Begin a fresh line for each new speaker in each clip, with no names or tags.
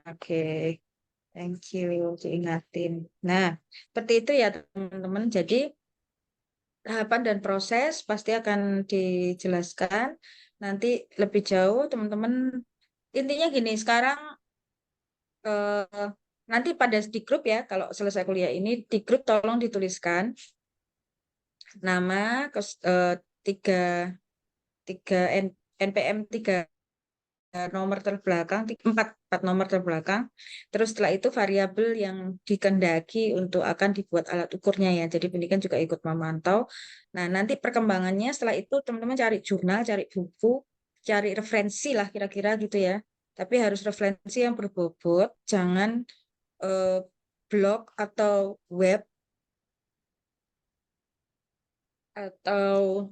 Oke, thank you diingatin. Nah, seperti itu ya teman-teman. Jadi tahapan dan proses pasti akan dijelaskan nanti lebih jauh teman-teman. Intinya gini, sekarang eh, nanti pada di grup ya, kalau selesai kuliah ini di grup tolong dituliskan nama tiga tiga NPM tiga nomor terbelakang, empat nomor terbelakang. Terus setelah itu variabel yang dikehendaki untuk akan dibuat alat ukurnya ya. Jadi pendidikan juga ikut memantau. Nah, nanti perkembangannya setelah itu teman-teman cari jurnal, cari buku, cari referensi lah kira-kira gitu ya. Tapi harus referensi yang berbobot, jangan eh, blog atau web atau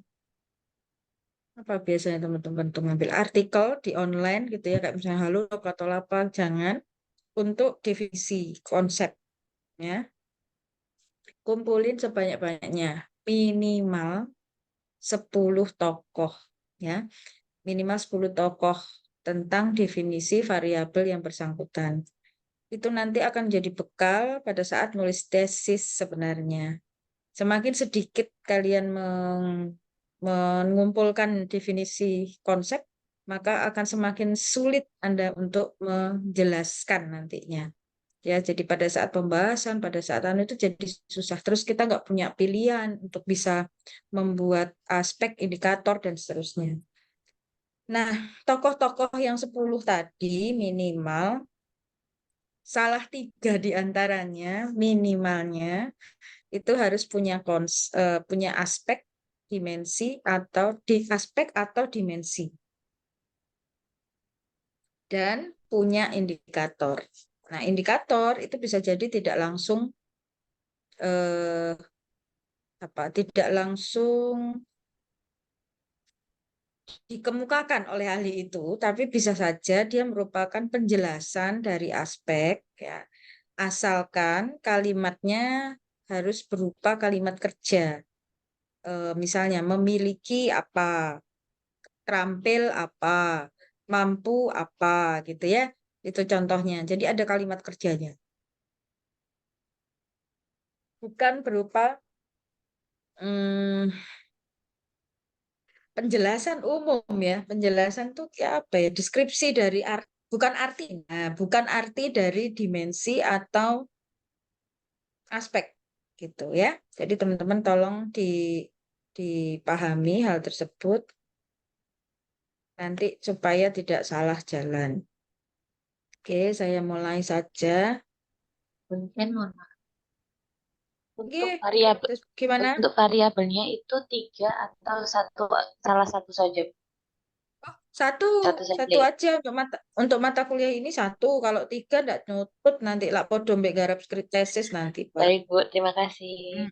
apa biasanya teman-teman tuh ngambil artikel di online gitu ya kayak misalnya Halo atau apa jangan untuk definisi konsepnya kumpulin sebanyak-banyaknya minimal 10 tokoh ya minimal 10 tokoh tentang definisi variabel yang bersangkutan itu nanti akan jadi bekal pada saat nulis tesis sebenarnya semakin sedikit kalian mengumpulkan definisi konsep, maka akan semakin sulit Anda untuk menjelaskan nantinya. Ya, jadi pada saat pembahasan, pada saat anu itu jadi susah. Terus kita nggak punya pilihan untuk bisa membuat aspek, indikator, dan seterusnya. Nah, tokoh-tokoh yang 10 tadi minimal, salah 3 di antaranya minimalnya itu harus punya aspek, dimensi atau di aspek atau dimensi dan punya indikator. Nah, indikator itu bisa jadi tidak langsung eh, tidak langsung dikemukakan oleh ahli itu, tapi bisa saja dia merupakan penjelasan dari aspek ya. Asalkan kalimatnya harus berupa kalimat kerja. Misalnya memiliki apa, terampil apa, mampu apa gitu ya. Itu contohnya. Jadi ada kalimat kerjanya. Bukan berupa hmm, penjelasan umum ya. Penjelasan tuh ya apa ya? Deskripsi dari bukan arti. Nah, bukan arti dari dimensi atau aspek gitu ya. Jadi teman-teman tolong dipahami hal tersebut nanti supaya tidak salah jalan. Oke, saya mulai saja.
Mungkin mohon maaf. Untuk
Oke,
variabel
terus gimana?
untuk variabelnya itu tiga atau salah satu saja.
Satu,
Satu saja
satu
ya.
aja untuk mata kuliah ini satu. Kalau tiga ndak nutut nanti lah podo mbek garap skrip tesis nanti, Pak.
Baik, Bu. Terima kasih.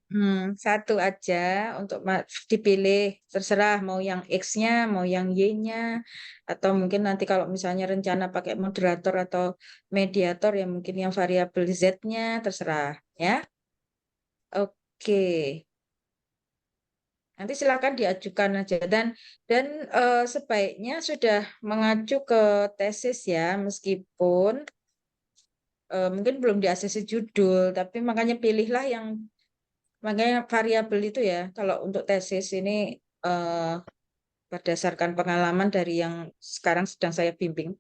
Satu aja untuk dipilih terserah mau yang X-nya, mau yang Y-nya, atau mungkin nanti kalau misalnya rencana pakai moderator atau mediator ya mungkin yang variabel Z-nya terserah ya. Oke. Nanti silakan diajukan aja dan sebaiknya sudah mengacu ke tesis ya meskipun mungkin belum di ACC judul tapi makanya pilihlah yang makanya variabel itu ya kalau untuk tesis ini eh, berdasarkan pengalaman dari yang sekarang sedang saya bimbing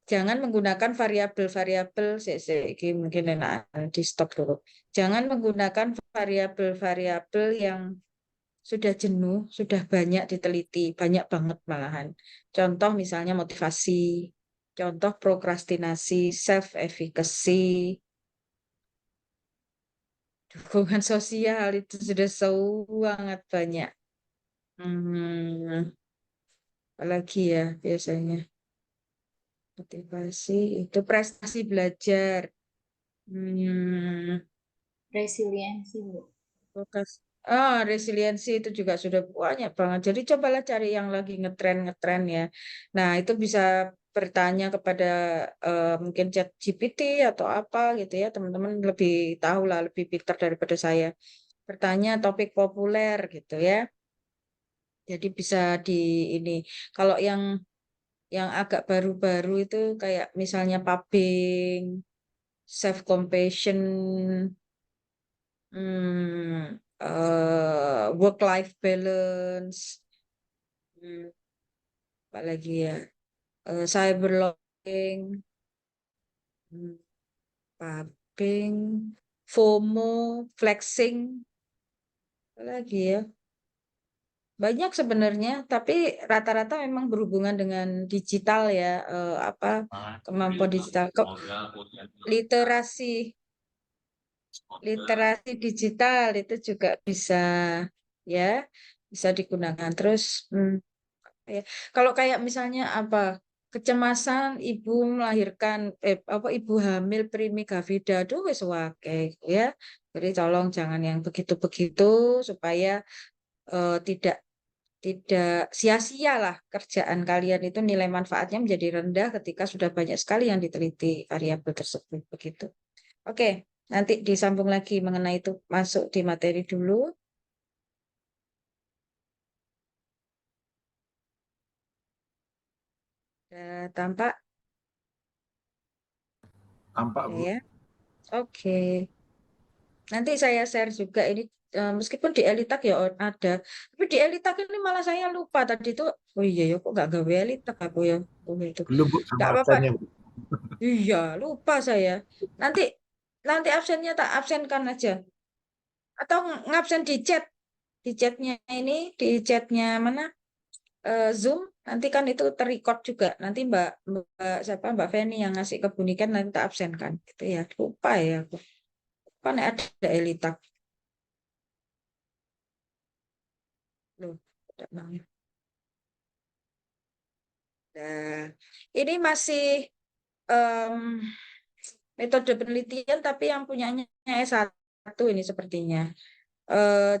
jangan menggunakan variabel-variabel mungkin enak di stop dulu jangan menggunakan variabel-variabel yang sudah jenuh, sudah banyak diteliti, banyak banget malahan. Contoh misalnya motivasi, contoh prokrastinasi, self-efficacy, dukungan sosial itu sudah sangat banyak. Hmm, apalagi ya biasanya motivasi itu prestasi belajar. Hmm,
Resiliensi, Bu.
Fokus. Resiliensi itu juga sudah banyak banget. Jadi cobalah cari yang lagi ngetren-ngetren ya. Nah, itu bisa bertanya kepada mungkin chat GPT atau apa gitu ya. Teman-teman lebih tahu lah, lebih pintar daripada saya. Bertanya topik populer gitu ya. Jadi bisa di ini. Kalau yang Yang agak baru-baru itu kayak misalnya pubbing, self compassion, work life balance, hmm, apa lagi ya, cyberlobbying, hmm, pubbing, FOMO, flexing, apa lagi ya. Banyak sebenarnya, tapi rata-rata memang berhubungan dengan digital ya, apa kemampuan digital, literasi, literasi digital itu juga bisa ya, bisa digunakan. Terus ya, kalau kayak misalnya apa kecemasan ibu melahirkan apa ibu hamil primigavida, aduh wis wakai ya. Jadi tolong jangan yang begitu-begitu supaya tidak tidak sia-sia lah kerjaan kalian itu nilai manfaatnya menjadi rendah ketika sudah banyak sekali yang diteliti variabel tersebut begitu. Oke, nanti disambung lagi mengenai itu masuk di materi dulu. Tampak
Tampak,
ya,
Bu.
ya. Oke. Nanti saya share juga ini meskipun di Elitak ya ada, tapi di Elitak ini malah saya lupa tadi itu. Oh iya ya kok nggak gawe Elitak aku ya. Oh, itu.
Belum, Bu, sama
Nggak apa-apa.
absennya, Bu.
Iya, lupa saya. Nanti nanti absennya tak absenkan aja. Atau ngabsen di chat. Di chatnya ini, di chatnya mana? Zoom. Nanti kan itu terrecord juga. Nanti Mbak siapa Mbak Feni yang ngasih ke Bunikan nanti tak absenkan. Gitu ya. Lupa ya aku. Kan ada Elitak. Loh, ada banget. Nah, ini masih em, metode penelitian tapi yang punyanya S1 ini sepertinya.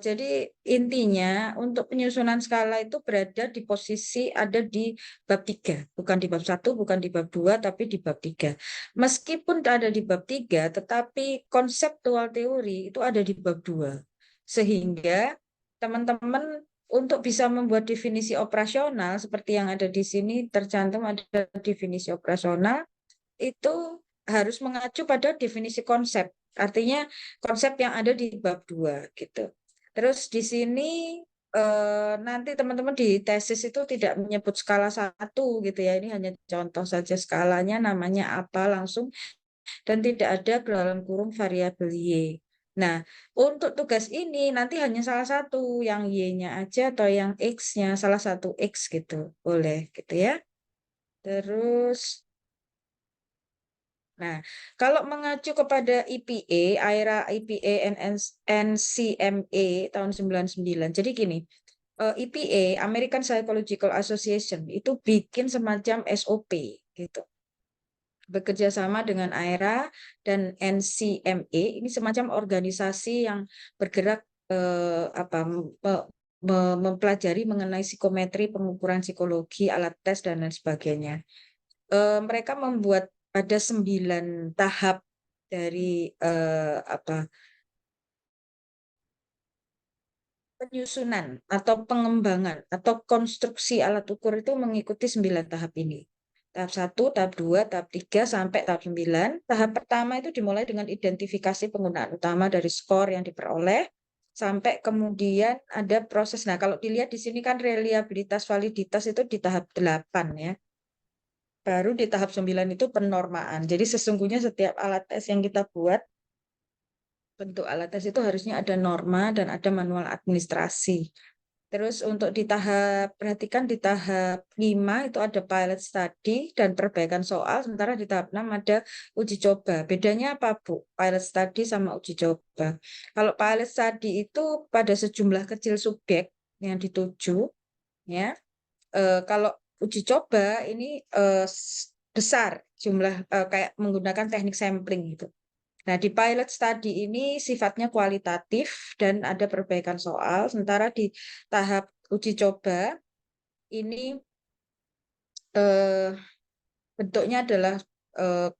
Jadi intinya untuk penyusunan skala itu berada di posisi ada di bab 3, bukan di bab 1, bukan di bab 2, tapi di bab 3. Meskipun ada di bab 3, tetapi konseptual teori itu ada di bab 2. Sehingga teman-teman untuk bisa membuat definisi operasional seperti yang ada di sini tercantum ada definisi operasional itu harus mengacu pada definisi konsep. Artinya konsep yang ada di bab 2 gitu. Terus di sini nanti teman-teman di tesis itu tidak menyebut skala 1 gitu ya. Ini hanya contoh saja skalanya namanya apa langsung dan tidak ada dalam kurung variabel Y. Nah, untuk tugas ini nanti hanya salah satu yang Y-nya aja atau yang X-nya salah satu X gitu. Boleh gitu ya. Terus nah, kalau mengacu kepada IPA, AIRA IPA NCMA tahun 99. Jadi gini, IPA, American Psychological Association, itu bikin semacam SOP gitu. Bekerja sama dengan AIRA dan NCMA, ini semacam organisasi yang bergerak apa mempelajari mengenai psikometri, pengukuran psikologi, alat tes dan lain sebagainya. Mereka membuat ada 9 tahap dari apa penyusunan atau pengembangan atau konstruksi alat ukur itu mengikuti 9 tahap ini. Tahap 1, tahap 2, tahap 3 sampai tahap 9. Tahap pertama itu dimulai dengan identifikasi penggunaan utama dari skor yang diperoleh sampai kemudian ada proses. Nah, kalau dilihat di sini kan reliabilitas validitas itu di tahap 8 ya. Baru di tahap 9 itu penormaan. Jadi sesungguhnya setiap alat tes yang kita buat, bentuk alat tes itu harusnya ada norma dan ada manual administrasi. Terus untuk di tahap, perhatikan di tahap 5 itu ada pilot study dan perbaikan soal, sementara di tahap 6 ada uji coba. Bedanya apa, Bu? Pilot study sama uji coba. Kalau pilot study itu pada sejumlah kecil subjek yang dituju, ya. Kalau uji coba ini besar jumlah kayak menggunakan teknik sampling gitu. Nah, di pilot study ini sifatnya kualitatif dan ada perbaikan soal, sementara di tahap uji coba ini eh, bentuknya adalah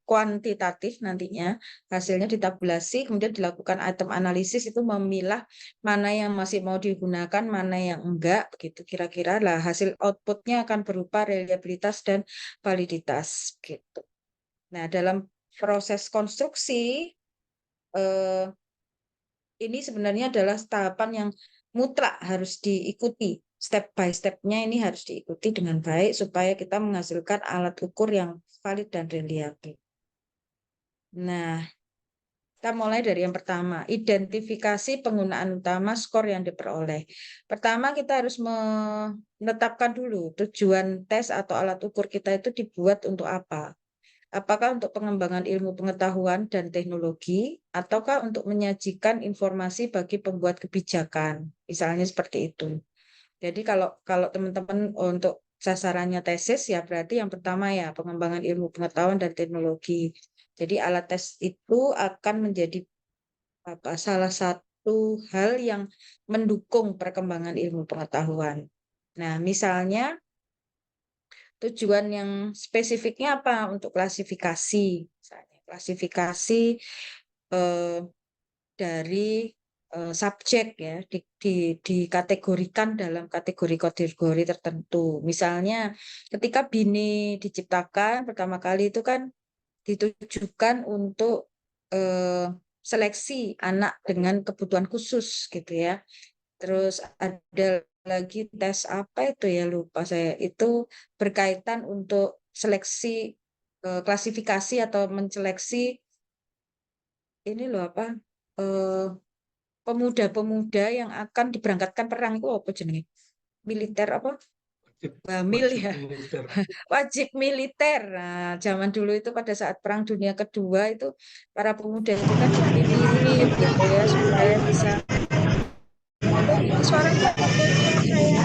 kuantitatif nantinya, hasilnya ditabulasi, kemudian dilakukan item analisis itu memilah mana yang masih mau digunakan, mana yang enggak, begitu kira-kira lah. Hasil outputnya akan berupa reliabilitas dan validitas, gitu. Nah, dalam proses konstruksi eh, ini sebenarnya adalah tahapan yang mutlak harus diikuti. Step by step-nya ini harus diikuti dengan baik supaya kita menghasilkan alat ukur yang valid dan reliabel. Nah, kita mulai dari yang pertama, identifikasi penggunaan utama skor yang diperoleh. Pertama, kita harus menetapkan dulu tujuan tes atau alat ukur kita itu dibuat untuk apa. Apakah untuk pengembangan ilmu pengetahuan dan teknologi, ataukah untuk menyajikan informasi bagi pembuat kebijakan, misalnya seperti itu. Jadi kalau teman-teman untuk sasarannya tesis ya berarti yang pertama ya pengembangan ilmu pengetahuan dan teknologi. Jadi alat tes itu akan menjadi salah satu hal yang mendukung perkembangan ilmu pengetahuan. Nah, misalnya tujuan yang spesifiknya apa untuk klasifikasi, misalnya klasifikasi eh, dari subjek ya dikategorikan dalam kategori-kategori tertentu. Misalnya ketika BINI diciptakan pertama kali itu kan ditujukan untuk seleksi anak dengan kebutuhan khusus gitu ya. Terus ada lagi tes apa itu ya lupa saya. Itu berkaitan untuk seleksi klasifikasi atau menyeleksi ini loh apa eh, pemuda-pemuda yang akan diberangkatkan perang itu apa jenenge? Militer apa?
Wajib,
Bamil
wajib
ya.
militer.
Wajib militer. Nah, zaman dulu itu pada saat Perang Dunia Kedua itu para pemuda itu kan dipilih gitu ya supaya bisa. Aduh, ini suaranya kok mute saya.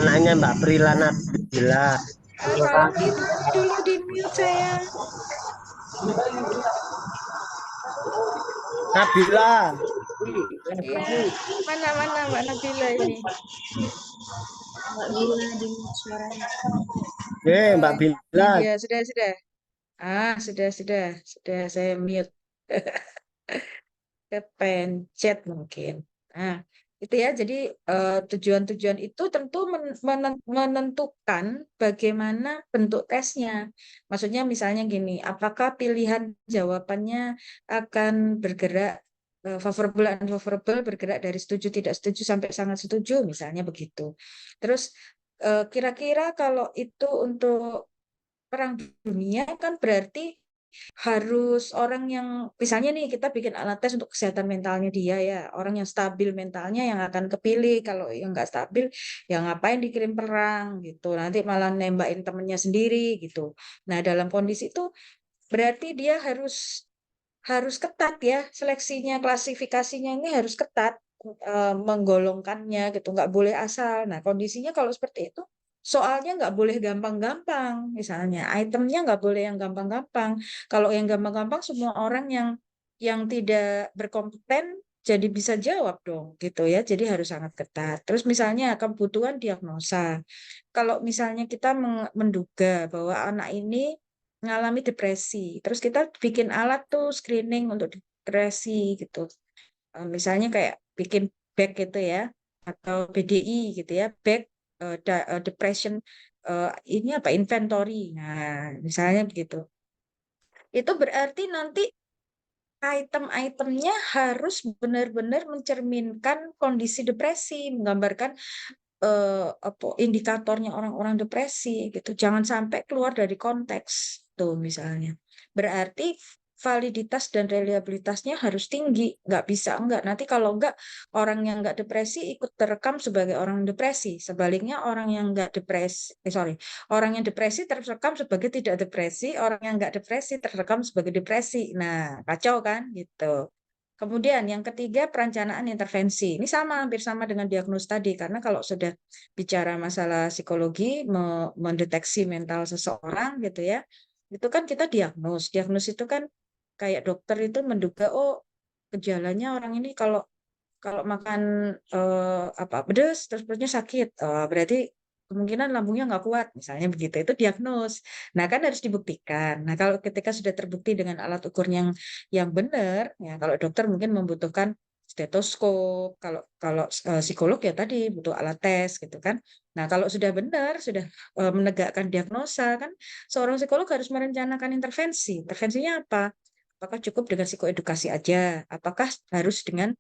Anaknya Mbak Prilana Bila.
Tolong di mute dulu di mute saya.
Nabila.
Iya, mana Mbak Nabila ini?
Mbak Bila di suaranya.
Mbak
Oh, ini
Bila.
dia sudah. Sudah saya mute. Kepencet mungkin. Nah, itu ya. Jadi tujuan-tujuan itu tentu menentukan bagaimana bentuk tesnya. Maksudnya misalnya gini, apakah pilihan jawabannya akan bergerak favorable unfavorable, bergerak dari setuju tidak setuju sampai sangat setuju, misalnya begitu. Terus kira-kira kalau itu untuk perang dunia kan berarti harus orang yang misalnya nih kita bikin alat tes untuk kesehatan mentalnya dia ya orang yang stabil mentalnya yang akan kepilih kalau yang nggak stabil ya ngapain dikirim perang gitu nanti malah nembakin temennya sendiri gitu. Nah dalam kondisi itu berarti dia harus ketat ya seleksinya klasifikasinya ini harus ketat menggolongkannya gitu nggak boleh asal. Nah kondisinya kalau seperti itu soalnya nggak boleh gampang-gampang misalnya itemnya nggak boleh yang gampang-gampang. Kalau yang gampang-gampang semua orang yang tidak berkompeten jadi bisa jawab dong gitu ya jadi harus sangat ketat. Terus misalnya kebutuhan diagnosa kalau misalnya kita menduga bahwa anak ini mengalami depresi. Terus kita bikin alat tuh screening untuk depresi gitu. Misalnya kayak bikin back gitu ya atau BDI gitu ya, back depression ini apa inventory. Nah, misalnya begitu. Itu berarti nanti item-itemnya harus benar-benar mencerminkan kondisi depresi, menggambarkan apa indikatornya orang-orang depresi gitu. Jangan sampai keluar dari konteks tuh misalnya. Berarti validitas dan reliabilitasnya harus tinggi. Nggak bisa enggak. Nanti kalau enggak orang yang enggak depresi ikut terekam sebagai orang depresi. Sebaliknya orang yang enggak depresi, orang yang depresi terekam sebagai tidak depresi, orang yang enggak depresi terekam sebagai depresi. Nah, kacau kan gitu. Kemudian yang ketiga perencanaan intervensi. Ini sama hampir sama dengan diagnos tadi karena kalau sudah bicara masalah psikologi mendeteksi mental seseorang gitu ya. Itu kan kita diagnos. Diagnos itu kan kayak dokter itu menduga oh gejalanya orang ini kalau kalau makan apa pedas terus perutnya sakit. Berarti kemungkinan lambungnya nggak kuat, misalnya begitu. Itu diagnos. Nah, kan harus dibuktikan. Nah, kalau ketika sudah terbukti dengan alat ukur yang benar, ya kalau dokter mungkin membutuhkan stetoskop, kalau psikolog ya tadi butuh alat tes gitu kan. Nah, kalau sudah benar, sudah menegakkan diagnosa kan, seorang psikolog harus merencanakan intervensi. Intervensinya apa? Apakah cukup dengan psikoedukasi aja? Apakah harus dengan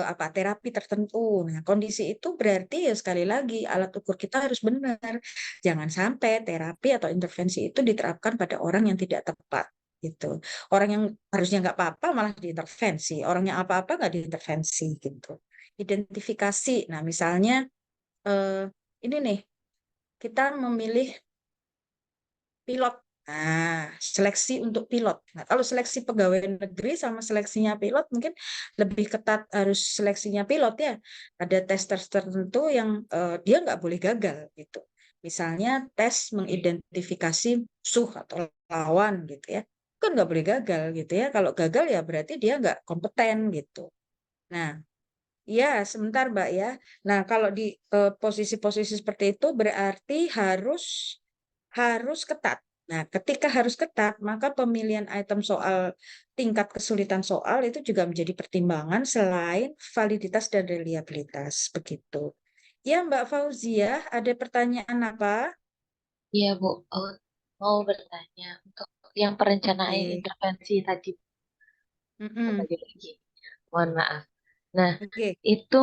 apa terapi tertentu? Nah, kondisi itu berarti ya sekali lagi alat ukur kita harus benar. Jangan sampai terapi atau intervensi itu diterapkan pada orang yang tidak tepat gitu. Orang yang harusnya nggak apa-apa malah diintervensi. Orang yang apa-apa nggak diintervensi gitu. Identifikasi. Nah, misalnya ini nih kita memilih pilot. Nah, seleksi untuk pilot. Nah, kalau seleksi pegawai negeri sama seleksinya pilot mungkin lebih ketat harus seleksinya pilot ya. Ada tes tertentu yang dia nggak boleh gagal gitu. Misalnya tes mengidentifikasi musuh atau lawan gitu ya. Kan nggak boleh gagal gitu ya. Kalau gagal ya berarti dia nggak kompeten gitu. Nah, ya sebentar Mbak ya. Nah, kalau di posisi-posisi seperti itu berarti harus ketat. Nah, ketika harus ketat, maka pemilihan item soal tingkat kesulitan soal itu juga menjadi pertimbangan selain validitas dan reliabilitas. Begitu. Ya, Mbak Fauzia, ada pertanyaan apa?
Iya, Bu. Mau bertanya untuk yang perencanaan
Oke.
intervensi tadi,
Mm-mm.
bagi lagi. Mohon maaf. Nah,
Oke.
itu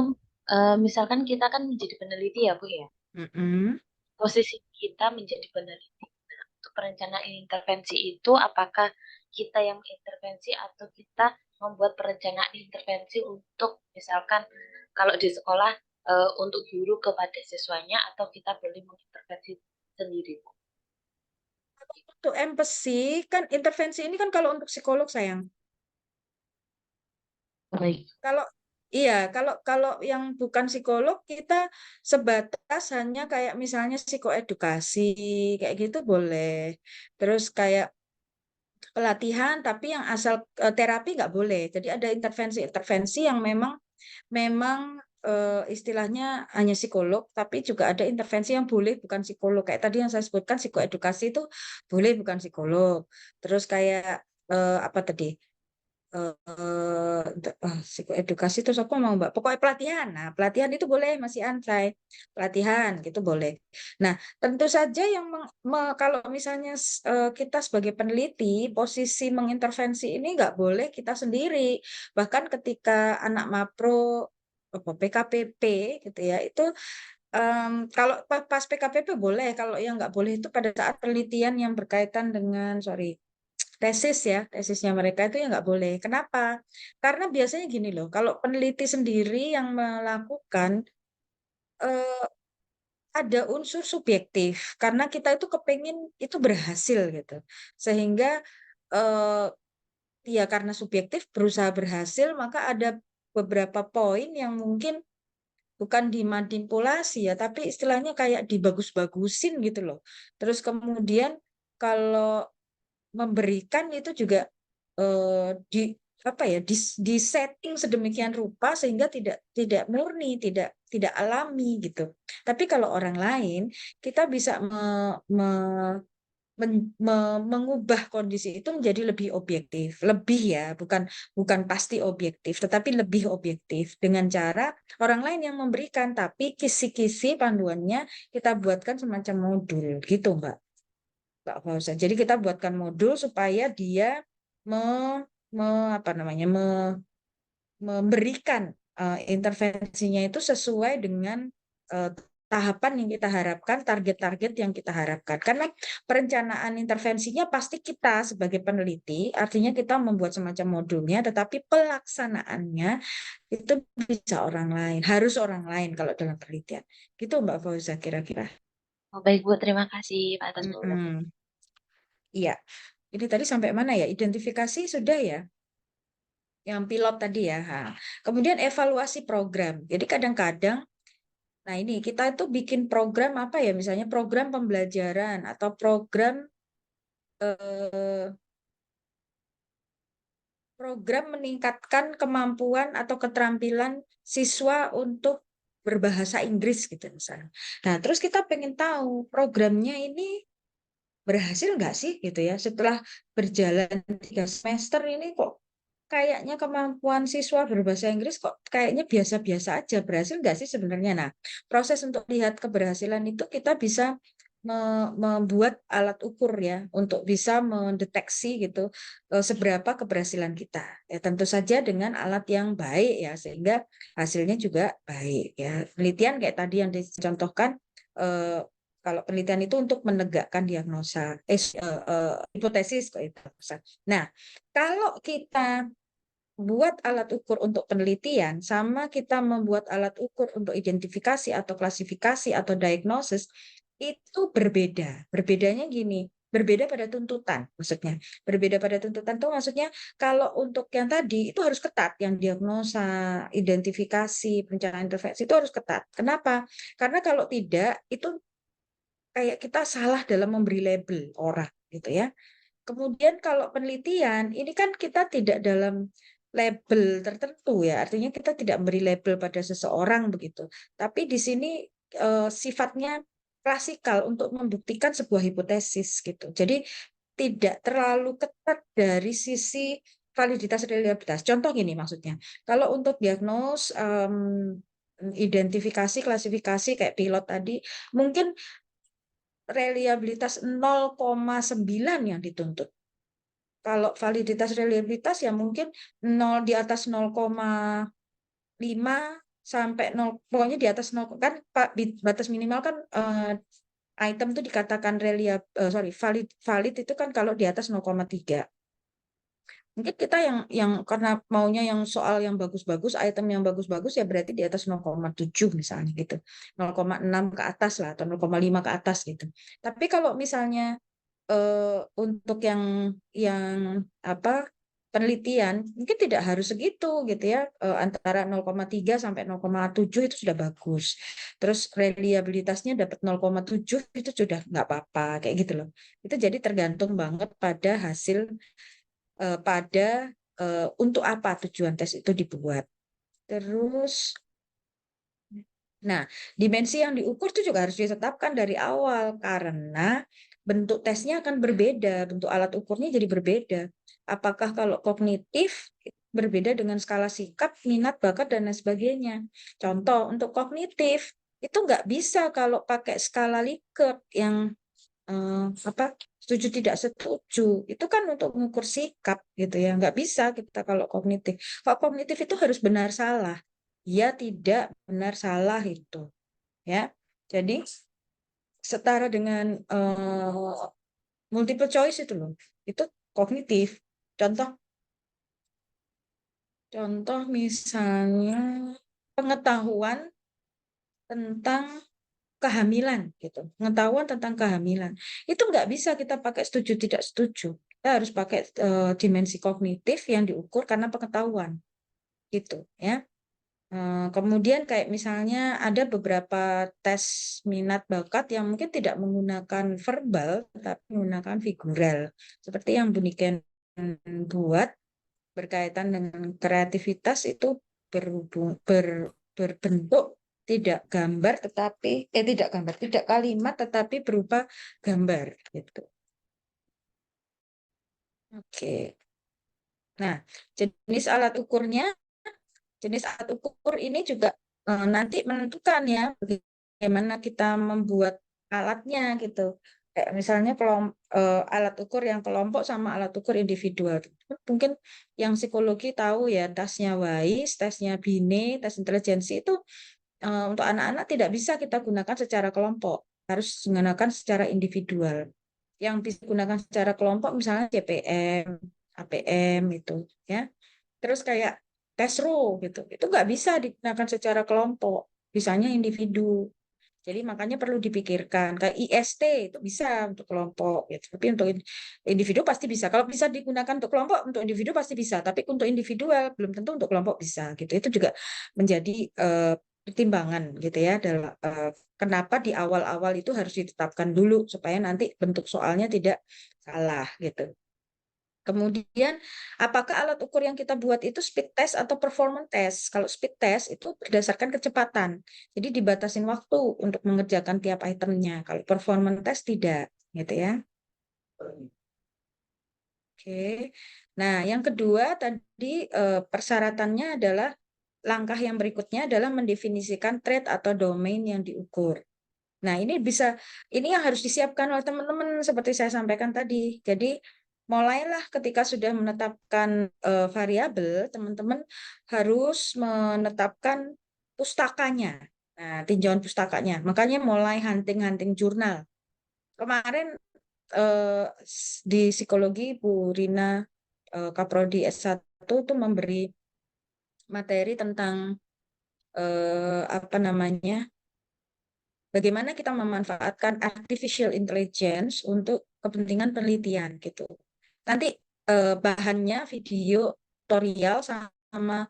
misalkan kita kan menjadi peneliti ya, Bu ya.
Mm-mm.
Posisi kita menjadi peneliti. Nah, untuk perencanaan intervensi itu apakah kita yang mengintervensi atau kita membuat perencanaan intervensi untuk misalkan kalau di sekolah untuk guru kepada siswanya atau kita boleh mengintervensi sendiri, Bu?
Untuk empati, kan intervensi ini kan kalau untuk psikolog sayang.
Baik.
Kalau iya, kalau kalau yang bukan psikolog kita sebatas hanya kayak misalnya psikoedukasi kayak gitu boleh. Terus kayak pelatihan tapi yang asal terapi nggak boleh. Jadi ada intervensi-intervensi yang memang istilahnya hanya psikolog, tapi juga ada intervensi yang boleh bukan psikolog. Kayak tadi yang saya sebutkan psikoedukasi itu boleh bukan psikolog. Terus kayak apa tadi? Psikoedukasi terus apa mau Mbak? Pokoknya pelatihan. Nah, pelatihan itu boleh masih antai. Pelatihan gitu boleh. Nah, tentu saja yang kalau misalnya kita sebagai peneliti, posisi mengintervensi ini nggak boleh kita sendiri. Bahkan ketika anak mapro apa PKPP gitu ya, itu kalau pas PKPP boleh, kalau yang nggak boleh itu pada saat penelitian yang berkaitan dengan tesis ya, tesisnya mereka itu ya nggak boleh. Kenapa? Karena biasanya gini loh, kalau peneliti sendiri yang melakukan eh, ada unsur subjektif, karena kita itu kepingin itu berhasil gitu, sehingga eh, ya karena subjektif berusaha berhasil, maka ada beberapa poin yang mungkin bukan dimanipulasi ya, tapi istilahnya kayak dibagus-bagusin gitu loh. Terus kemudian kalau memberikan itu juga di apa ya di setting sedemikian rupa sehingga tidak tidak murni, tidak alami gitu. Tapi kalau orang lain kita bisa mengubah kondisi itu menjadi lebih objektif, lebih ya, bukan bukan pasti objektif, tetapi lebih objektif dengan cara orang lain yang memberikan, tapi kisi-kisi panduannya kita buatkan semacam modul gitu, Mbak. Mbak Fauza. Jadi kita buatkan modul supaya dia me, apa namanya memberikan intervensinya itu sesuai dengan eh, tahapan yang kita harapkan, target-target yang kita harapkan. Karena perencanaan intervensinya pasti kita sebagai peneliti, artinya kita membuat semacam modulnya, tetapi pelaksanaannya itu bisa orang lain, harus orang lain kalau dalam penelitian. Gitu Mbak Fauza kira-kira.
Oh, baik, Bu. Terima kasih Pak atas penjelasan.
Mm-mm. Iya. Ini tadi sampai mana ya? Identifikasi sudah ya? Yang pilot tadi ya. Ha. Kemudian evaluasi program. Jadi kadang-kadang, nah ini kita itu bikin program apa ya? Misalnya program pembelajaran atau eh, program meningkatkan kemampuan atau keterampilan siswa untuk berbahasa Inggris gitu misalnya. Nah, terus kita pengen tahu programnya ini berhasil nggak sih gitu ya, setelah berjalan 3 semester ini kok kayaknya kemampuan siswa berbahasa Inggris kok kayaknya biasa-biasa aja, berhasil nggak sih sebenarnya. Nah, proses untuk lihat keberhasilan itu kita bisa membuat alat ukur ya untuk bisa mendeteksi gitu seberapa keberhasilan kita. Ya tentu saja dengan alat yang baik ya sehingga hasilnya juga baik ya. Penelitian kayak tadi yang dicontohkan eh, kalau penelitian itu untuk menegakkan diagnosa, hipotesis kok hipotesis. Nah, kalau kita buat alat ukur untuk penelitian sama kita membuat alat ukur untuk identifikasi atau klasifikasi atau diagnosis itu berbeda. Berbedanya gini, berbeda pada tuntutan maksudnya. Berbeda pada tuntutan itu maksudnya kalau untuk yang tadi itu harus ketat, yang diagnosa, identifikasi, perencanaan intervensi itu harus ketat. Kenapa? Karena kalau tidak itu kayak kita salah dalam memberi label orang gitu ya. Kemudian kalau penelitian, ini kan kita tidak dalam label tertentu ya, artinya kita tidak memberi label pada seseorang begitu. Tapi di sini sifatnya klasikal untuk membuktikan sebuah hipotesis gitu. Jadi tidak terlalu ketat dari sisi validitas reliabilitas. Contoh gini maksudnya, kalau untuk diagnos, identifikasi, klasifikasi kayak pilot tadi, mungkin reliabilitas 0,9 yang dituntut. Kalau validitas reliabilitas ya mungkin 0 di atas 0,5 sampai 0, pokoknya di atas 0 kan Pak, batas minimal kan item itu dikatakan valid itu kan kalau di atas 0,3. Mungkin kita yang karena maunya yang soal yang bagus-bagus, item yang bagus-bagus ya berarti di atas 0,7 misalnya gitu. 0,6 ke atas lah atau 0,5 ke atas gitu. Tapi kalau misalnya untuk yang apa penelitian mungkin tidak harus segitu gitu ya, antara 0,3 sampai 0,7 itu sudah bagus. Terus reliabilitasnya dapat 0,7 itu sudah nggak apa-apa kayak gitu loh. Itu jadi tergantung banget pada hasil pada untuk apa tujuan tes itu dibuat. Terus, nah, dimensi yang diukur itu juga harus ditetapkan dari awal karena bentuk tesnya akan berbeda, bentuk alat ukurnya jadi berbeda. Apakah kalau kognitif berbeda dengan skala sikap, minat, bakat, dan lain sebagainya. Contoh, untuk kognitif itu nggak bisa kalau pakai skala Likert yang apa setuju tidak setuju itu kan untuk mengukur sikap gitu ya, nggak bisa kita kalau kognitif. Kalau kognitif itu harus benar salah, ya tidak benar salah itu ya. Jadi setara dengan multiple choice itu loh, itu kognitif. contoh contoh misalnya pengetahuan tentang kehamilan gitu, pengetahuan tentang kehamilan itu nggak bisa kita pakai setuju tidak setuju, kita harus pakai dimensi kognitif yang diukur karena pengetahuan gitu ya. Kemudian kayak misalnya ada beberapa tes minat bakat yang mungkin tidak menggunakan verbal tapi menggunakan figural seperti yang Buniken buat berkaitan dengan kreativitas itu berbentuk tidak gambar tetapi tidak kalimat tetapi berupa gambar gitu. Oke. Nah, jenis alat ukur ini juga nanti menentukan ya bagaimana kita membuat alatnya gitu. Kayak misalnya alat ukur yang kelompok sama alat ukur individual. Mungkin yang psikologi tahu ya, tesnya WAIS, tesnya Binet, tes intelijensi itu untuk anak-anak tidak bisa kita gunakan secara kelompok, harus digunakan secara individual. Yang bisa digunakan secara kelompok misalnya CPM, APM itu ya. Terus kayak tes row gitu, itu nggak bisa digunakan secara kelompok, bisanya individu. Jadi makanya perlu dipikirkan. Kayak IST itu bisa untuk kelompok, gitu. Tapi untuk individu pasti bisa. Kalau bisa digunakan untuk kelompok, untuk individu pasti bisa. Tapi untuk individual belum tentu untuk kelompok bisa. Gitu. Itu juga menjadi pertimbangan, gitu ya. Kenapa di awal-awal itu harus ditetapkan dulu supaya nanti bentuk soalnya tidak salah, gitu. Kemudian, apakah alat ukur yang kita buat itu speed test atau performance test? Kalau speed test itu berdasarkan kecepatan, jadi dibatasin waktu untuk mengerjakan tiap itemnya. Kalau performance test tidak, gitu ya. Oke. Nah, yang kedua tadi persyaratannya adalah langkah yang berikutnya adalah mendefinisikan thread atau domain yang diukur. Nah, ini yang harus disiapkan oleh teman-teman seperti saya sampaikan tadi. Jadi, mulailah ketika sudah menetapkan variabel, teman-teman harus menetapkan pustakanya. Nah, tinjauan pustakanya. Makanya mulai hunting-hunting jurnal. Kemarin di psikologi Bu Rina Kaprodi S1 itu memberi materi tentang apa namanya? Bagaimana kita memanfaatkan artificial intelligence untuk kepentingan penelitian gitu. Nanti bahannya video tutorial sama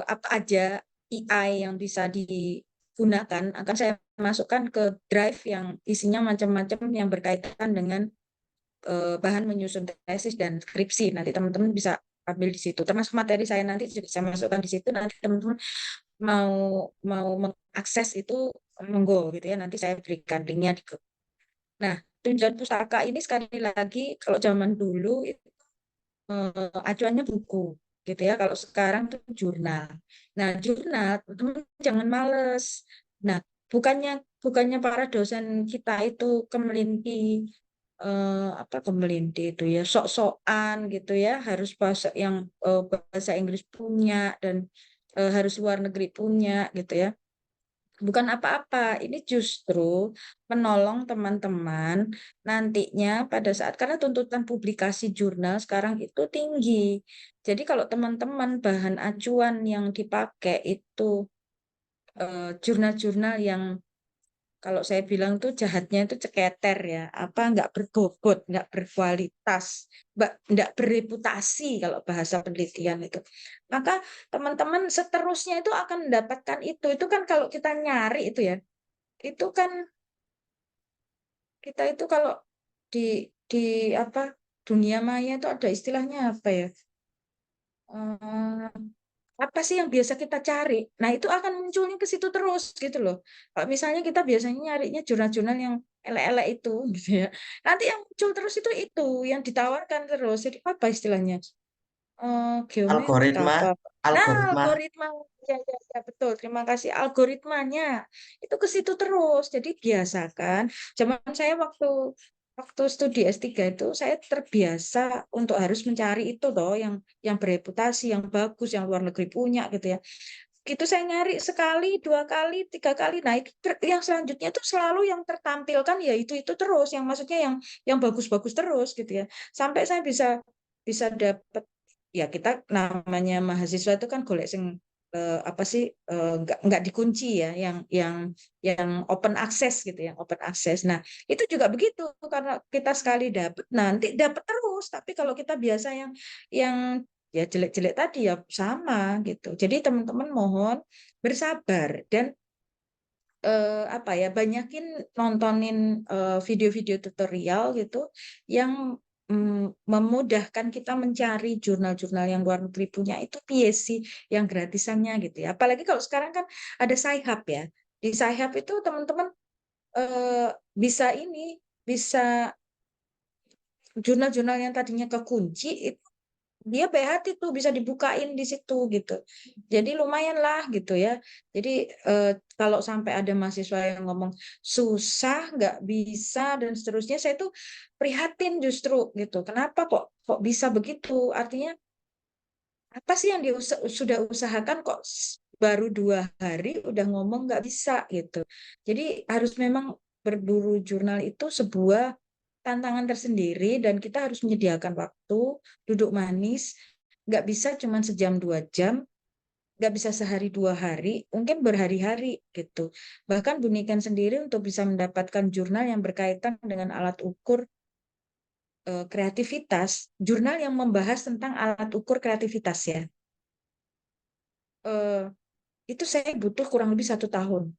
apa aja AI yang bisa digunakan akan saya masukkan ke drive yang isinya macam-macam yang berkaitan dengan bahan menyusun tesis dan skripsi. Nanti teman-teman bisa ambil di situ. Termasuk materi saya nanti juga saya masukkan di situ. Nanti teman-teman mau mau mengakses itu monggo gitu ya. Nanti saya berikan linknya di grup. Nah, tunjangan pustaka ini sekali lagi kalau zaman dulu itu acuannya buku gitu ya. Kalau sekarang tuh jurnal. Nah, jurnal teman jangan males. Nah, bukannya para dosen kita itu kemelinti apa kemelinti itu ya sok-sokan gitu ya harus bahasa yang bahasa Inggris punya dan harus luar negeri punya gitu ya. Bukan apa-apa, ini justru menolong teman-teman nantinya pada saat, karena tuntutan publikasi jurnal sekarang itu tinggi. Jadi kalau teman-teman bahan acuan yang dipakai itu jurnal-jurnal yang kalau saya bilang tuh jahatnya itu ceketer ya, apa nggak berbobot, nggak berkualitas, nggak bereputasi kalau bahasa penelitian itu. Maka teman-teman seterusnya itu akan mendapatkan itu. Itu kan kalau kita nyari itu ya, itu kan kita itu kalau di di apa dunia maya itu ada istilahnya apa ya? Eh, apa sih yang biasa kita cari? Nah, itu akan munculnya ke situ terus gitu loh. Kalau misalnya kita biasanya nyarinya jurnal-jurnal yang elek-elek itu gitu ya. Nanti yang muncul terus itu yang ditawarkan terus. Jadi apa istilahnya? Geometrik
Algoritma,
apa? Nah,
algoritma.
algoritma. Ya, ya, ya, betul. Terima kasih. Algoritmanya itu ke situ terus. Jadi biasakan. Zaman saya waktu waktu studi S3 itu saya terbiasa untuk harus mencari itu toh yang bereputasi, yang bagus, yang luar negeri punya gitu ya. Gitu saya nyari sekali, dua kali, tiga kali. Nah, itu yang selanjutnya itu selalu yang tertampilkan ya itu terus, yang maksudnya yang bagus-bagus terus gitu ya. Sampai saya bisa bisa dapat ya kita namanya mahasiswa itu kan golek sing apa sih nggak dikunci ya yang open access gitu yang open access. Nah, itu juga begitu karena kita sekali dapat nanti dapat terus. Tapi kalau kita biasa yang ya jelek-jelek tadi ya sama gitu. Jadi teman-teman mohon bersabar dan apa ya banyakin nontonin video-video tutorial gitu yang memudahkan kita mencari jurnal-jurnal yang luar negeri punya itu PSC yang gratisannya gitu ya. Apalagi kalau sekarang kan ada Sci-Hub ya. Di Sci-Hub itu teman-teman bisa bisa jurnal-jurnal yang tadinya kekunci itu dia PHT tuh bisa dibukain di situ gitu. Jadi lumayan lah gitu ya. Jadi kalau sampai ada mahasiswa yang ngomong susah, nggak bisa dan seterusnya, saya tuh prihatin justru gitu. Kenapa kok bisa begitu? Artinya apa sih yang sudah usahakan kok baru 2 hari udah ngomong nggak bisa gitu. Jadi harus memang berburu jurnal itu sebuah tantangan tersendiri dan kita harus menyediakan waktu, duduk manis, nggak bisa cuma sejam 2 jam, nggak bisa sehari 2 hari, mungkin berhari-hari gitu. Bahkan Bu Niken sendiri untuk bisa mendapatkan jurnal yang berkaitan dengan alat ukur kreativitas, jurnal yang membahas tentang alat ukur kreativitas ya, eh, itu saya butuh kurang lebih 1 tahun.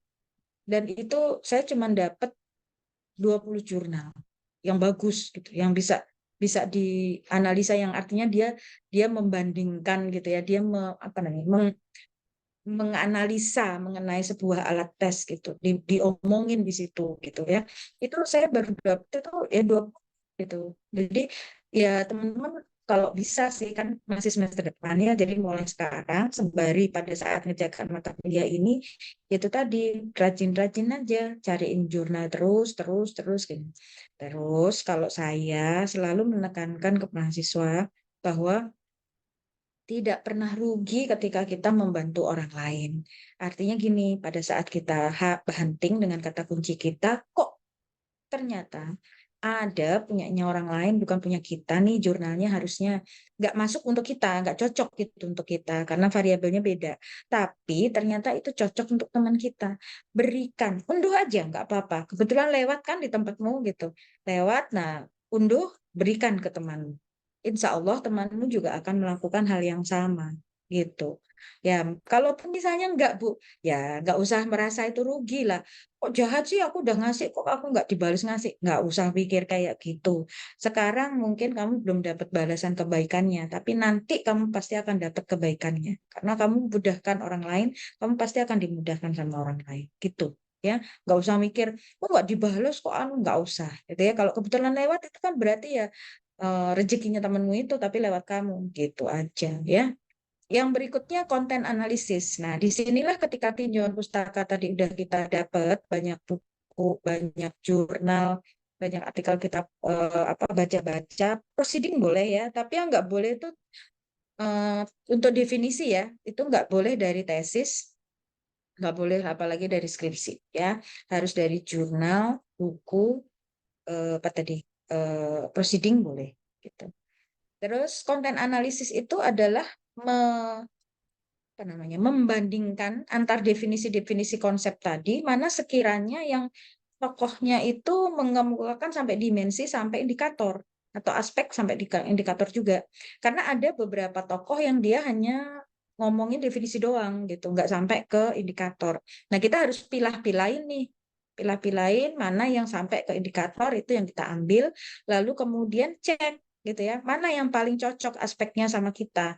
Dan itu saya cuma dapat 20 jurnal yang bagus gitu, yang bisa bisa dianalisa yang artinya dia membandingkan gitu ya, dia menganalisa mengenai sebuah alat tes gitu, diomongin di situ gitu ya. Itu saya baru dapet itu ya 20 gitu. Jadi ya teman-teman kalau bisa sih kan masih semester depan ya, jadi mulai sekarang sembari pada saat ngerjakan mata kuliah ini itu tadi rajin-rajin aja cariin jurnal terus terus terus gitu. Terus kalau saya selalu menekankan ke mahasiswa bahwa tidak pernah rugi ketika kita membantu orang lain. Artinya gini, pada saat kita hunting dengan kata kunci kita, kok ternyata ada punyanya orang lain, bukan punya kita nih, jurnalnya harusnya nggak masuk untuk kita, nggak cocok gitu untuk kita, karena variabelnya beda. Tapi ternyata itu cocok untuk teman kita. Berikan, unduh aja, nggak apa-apa. Kebetulan lewat kan di tempatmu gitu. Lewat, nah unduh, berikan ke teman. Insya Allah temanmu juga akan melakukan hal yang sama gitu. Ya, kalaupun misalnya enggak Bu, ya nggak usah merasa itu rugi lah. Kok jahat sih aku udah ngasih, kok aku nggak dibalas ngasih. Nggak usah pikir kayak gitu. Sekarang mungkin kamu belum dapat balasan kebaikannya, tapi nanti kamu pasti akan dapat kebaikannya. Karena kamu memudahkan orang lain, kamu pasti akan dimudahkan sama orang lain. Gitu. Ya, nggak usah mikir, kok nggak dibalas, kok anu nggak usah. Gitu ya. Kalau kebetulan lewat itu kan berarti ya rezekinya temanmu itu, tapi lewat kamu. Gitu aja ya. Yang berikutnya konten analisis. Nah, disinilah ketika tinjauan pustaka tadi udah kita dapat banyak buku, banyak jurnal, banyak artikel kita baca-baca, proceeding boleh ya, tapi yang nggak boleh itu eh, untuk definisi ya, itu nggak boleh dari tesis, nggak boleh apalagi dari skripsi ya, harus dari jurnal, buku, apa tadi, proceeding boleh gitu. Terus konten analisis itu adalah membandingkan antar definisi-definisi konsep tadi, mana sekiranya yang tokohnya itu mengemukakan sampai dimensi, sampai indikator, atau aspek sampai indikator juga. Karena ada beberapa tokoh yang dia hanya ngomongin definisi doang gitu, nggak sampai ke indikator. Nah, kita harus pilah-pilahin nih, pilah-pilahin mana yang sampai ke indikator itu yang kita ambil, lalu kemudian cek gitu ya, mana yang paling cocok aspeknya sama kita.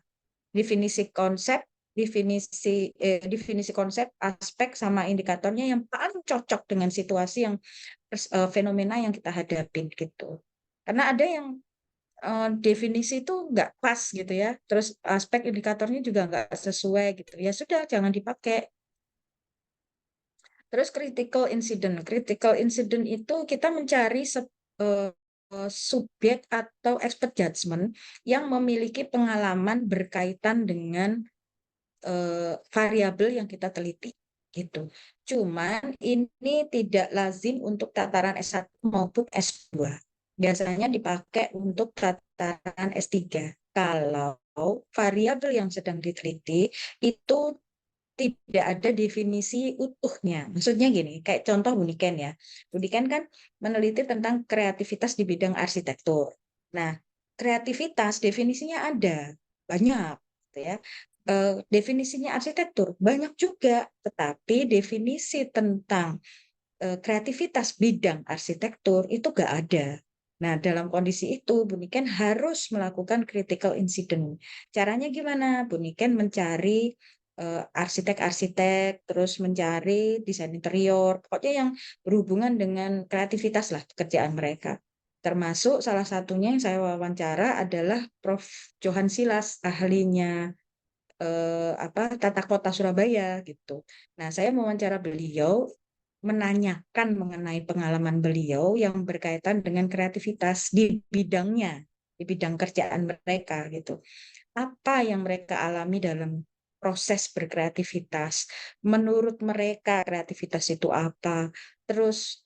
Definisi konsep, definisi konsep, aspek sama indikatornya yang paling cocok dengan situasi yang fenomena yang kita hadapin gitu. Karena ada yang definisi itu nggak pas gitu ya, terus aspek indikatornya juga nggak sesuai gitu. Ya sudah, jangan dipakai. Terus critical incident itu kita mencari subjek atau expert judgment yang memiliki pengalaman berkaitan dengan variabel yang kita teliti gitu. Cuman ini tidak lazim untuk tataran S1 maupun S2. Biasanya dipakai untuk tataran S3. Kalau variabel yang sedang diteliti itu tidak ada definisi utuhnya. Maksudnya gini, kayak contoh Buniken ya. Buniken kan meneliti tentang kreativitas di bidang arsitektur. Nah, kreativitas definisinya ada, banyak gitu ya. Definisinya arsitektur banyak juga, tetapi definisi tentang kreativitas bidang arsitektur itu nggak ada. Nah, dalam kondisi itu, Buniken harus melakukan critical incident. Caranya gimana? Buniken mencari arsitek-arsitek, terus mencari desain interior, pokoknya yang berhubungan dengan kreativitas lah pekerjaan mereka. Termasuk salah satunya yang saya wawancara adalah Prof. Johan Silas, ahlinya tata kota Surabaya gitu. Nah, saya mewawancara beliau menanyakan mengenai pengalaman beliau yang berkaitan dengan kreativitas di bidangnya, di bidang kerjaan mereka gitu. Apa yang mereka alami dalam proses berkreativitas? Menurut mereka kreativitas itu apa? Terus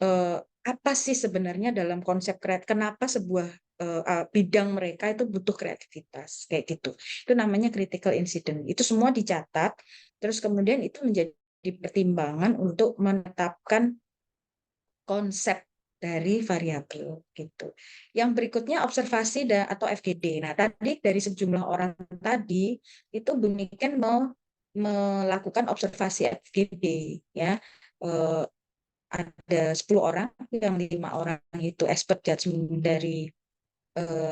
apa sih sebenarnya dalam konsep kreatif? Kenapa sebuah bidang mereka itu butuh kreativitas kayak gitu? Itu namanya critical incident. Itu semua dicatat, terus kemudian itu menjadi pertimbangan untuk menetapkan konsep dari variabel gitu. Yang berikutnya observasi atau FGD. Nah, tadi dari sejumlah orang tadi itu Buniken mau melakukan observasi FGD ya. Ada 10 orang, yang 5 orang itu expert judgment dari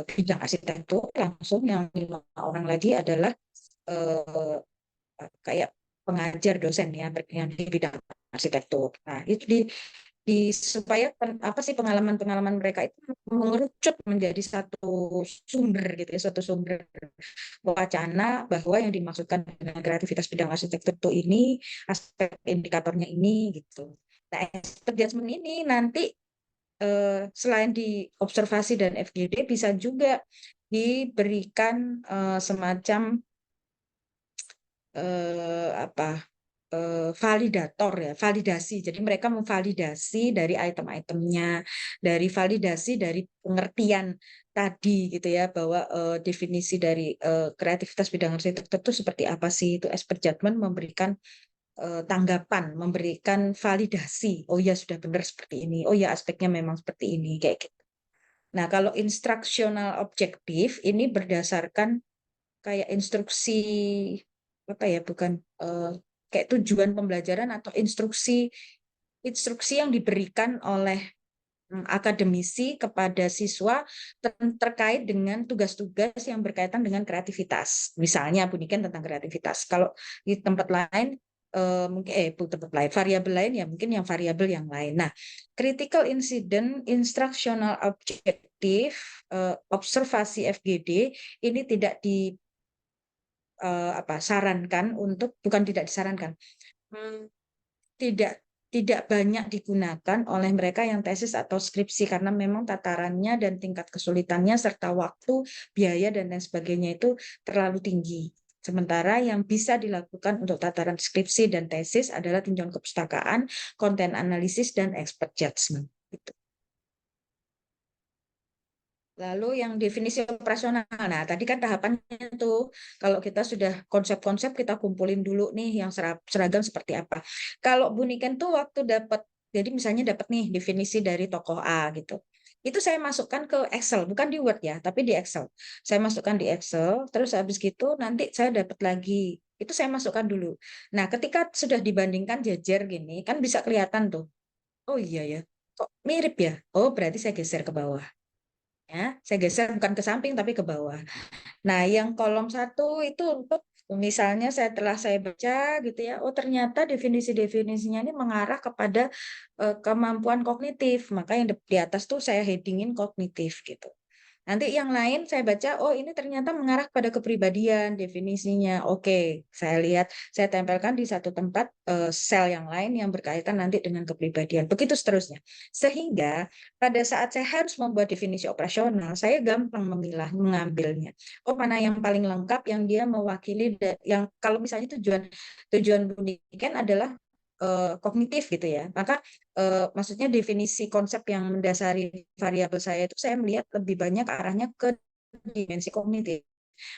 bidang arsitektur, langsung yang 5 orang lagi adalah eh, kayak pengajar dosen ya yang di bidang arsitektur. Nah, itu supaya apa sih pengalaman-pengalaman mereka itu mengerucut menjadi satu sumber gitu ya, suatu sumber wacana bahwa yang dimaksudkan dengan kreativitas bidang arsitektur itu ini, aspek indikatornya ini gitu. Nah, expert judgment ini nanti selain di observasi dan FGD bisa juga diberikan semacam apa validator ya, validasi. Jadi mereka memvalidasi dari item-itemnya, dari validasi dari pengertian tadi gitu ya, bahwa definisi dari kreativitas bidang arsitektur itu seperti apa sih? Itu expert judgment memberikan tanggapan, memberikan validasi. Oh ya sudah benar seperti ini. Oh ya aspeknya memang seperti ini kayak gitu. Nah, kalau instruksional objektif ini berdasarkan kayak instruksi apa ya, bukan kayak tujuan pembelajaran atau instruksi yang diberikan oleh akademisi kepada siswa terkait dengan tugas-tugas yang berkaitan dengan kreativitas. Misalnya bunyikan tentang kreativitas. Kalau di tempat lain mungkin tempat lain variabel lain ya mungkin yang variabel yang lain. Nah, critical incident instructional objective observasi FGD ini tidak sarankan untuk bukan tidak disarankan. Tidak tidak banyak digunakan oleh mereka yang tesis atau skripsi karena memang tatarannya dan tingkat kesulitannya serta waktu, biaya dan lain sebagainya itu terlalu tinggi. Sementara yang bisa dilakukan untuk tataran skripsi dan tesis adalah tinjauan kepustakaan, konten analisis dan expert judgment. Gitu. Lalu yang definisi operasional. Nah, tadi kan tahapannya tuh, kalau kita sudah konsep-konsep, kita kumpulin dulu nih yang seragam seperti apa. Kalau Bu Niken tuh waktu dapat, jadi misalnya dapat nih definisi dari tokoh A gitu. Itu saya masukkan ke Excel, bukan di Word ya, tapi di Excel. Saya masukkan di Excel, terus habis gitu nanti saya dapat lagi. Itu saya masukkan dulu. Nah, ketika sudah dibandingkan jejer gini, kan bisa kelihatan tuh. Oh iya ya, kok mirip ya? Oh, berarti saya geser ke bawah. Ya, saya geser bukan ke samping tapi ke bawah. Nah, yang kolom 1 itu untuk misalnya setelah saya baca gitu ya, oh ternyata definisi-definisinya ini mengarah kepada kemampuan kognitif. Maka yang di atas tuh saya headingin kognitif gitu. Nanti yang lain saya baca, oh ini ternyata mengarah pada kepribadian definisinya. Oke, saya lihat, saya tempelkan di satu tempat sel yang lain yang berkaitan nanti dengan kepribadian. Begitu seterusnya. Sehingga pada saat saya harus membuat definisi operasional, saya gampang memilah, mengambilnya. Oh mana yang paling lengkap, yang dia mewakili, yang kalau misalnya tujuan Buniken adalah kognitif gitu ya. Maka maksudnya definisi konsep yang mendasari variabel saya itu saya melihat lebih banyak arahnya ke dimensi kognitif.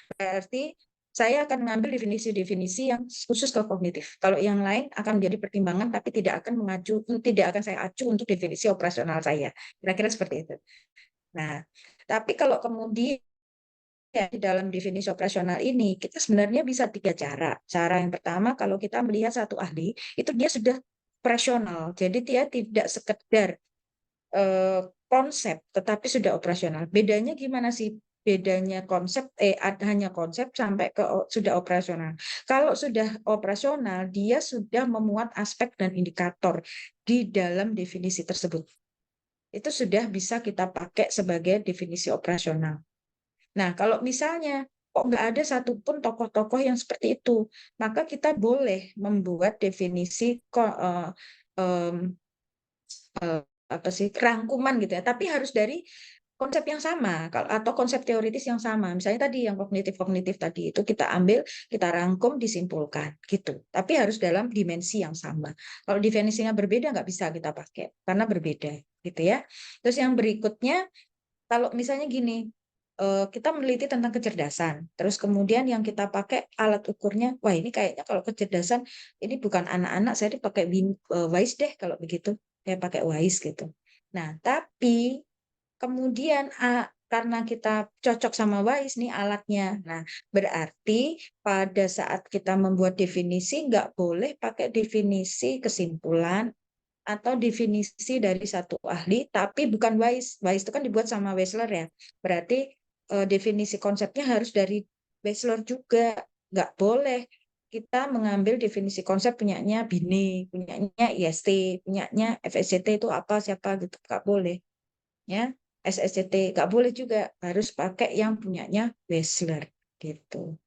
Berarti saya akan mengambil definisi-definisi yang khusus ke kognitif. Kalau yang lain akan menjadi pertimbangan tapi tidak akan saya acu untuk definisi operasional saya. Kira-kira seperti itu. Nah, tapi kalau kemudian di dalam definisi operasional ini kita sebenarnya bisa 3 cara. Cara yang pertama kalau kita melihat satu ahli itu dia sudah operasional. Jadi dia tidak sekedar konsep tetapi sudah operasional. Bedanya gimana sih? Bedanya konsep hanya konsep sampai ke sudah operasional. Kalau sudah operasional dia sudah memuat aspek dan indikator di dalam definisi tersebut. Itu sudah bisa kita pakai sebagai definisi operasional. Nah, kalau misalnya kok nggak ada satupun tokoh-tokoh yang seperti itu, maka kita boleh membuat definisi apa sih rangkuman gitu ya, tapi harus dari konsep yang sama atau konsep teoritis yang sama. Misalnya tadi yang kognitif-kognitif tadi itu kita ambil, kita rangkum, disimpulkan gitu. Tapi harus dalam dimensi yang sama. Kalau definisinya berbeda nggak bisa kita pakai karena berbeda gitu ya. Terus yang berikutnya kalau misalnya gini, kita meneliti tentang kecerdasan, terus kemudian yang kita pakai alat ukurnya, wah ini kayaknya kalau kecerdasan ini bukan anak-anak, saya pakai WISE deh kalau begitu, saya pakai WISE gitu. Nah, tapi kemudian karena kita cocok sama WISE nih alatnya, nah berarti pada saat kita membuat definisi nggak boleh pakai definisi kesimpulan atau definisi dari satu ahli, tapi bukan Weiss. Weiss itu kan dibuat sama Wechsler ya. Berarti definisi konsepnya harus dari Wechsler juga. Nggak boleh kita mengambil definisi konsep punyanya Bini, punyanya IST, punyanya FSCT itu apa, siapa gitu. Nggak boleh. Ya, SSCT nggak boleh juga. Harus pakai yang punyanya Wechsler gitu.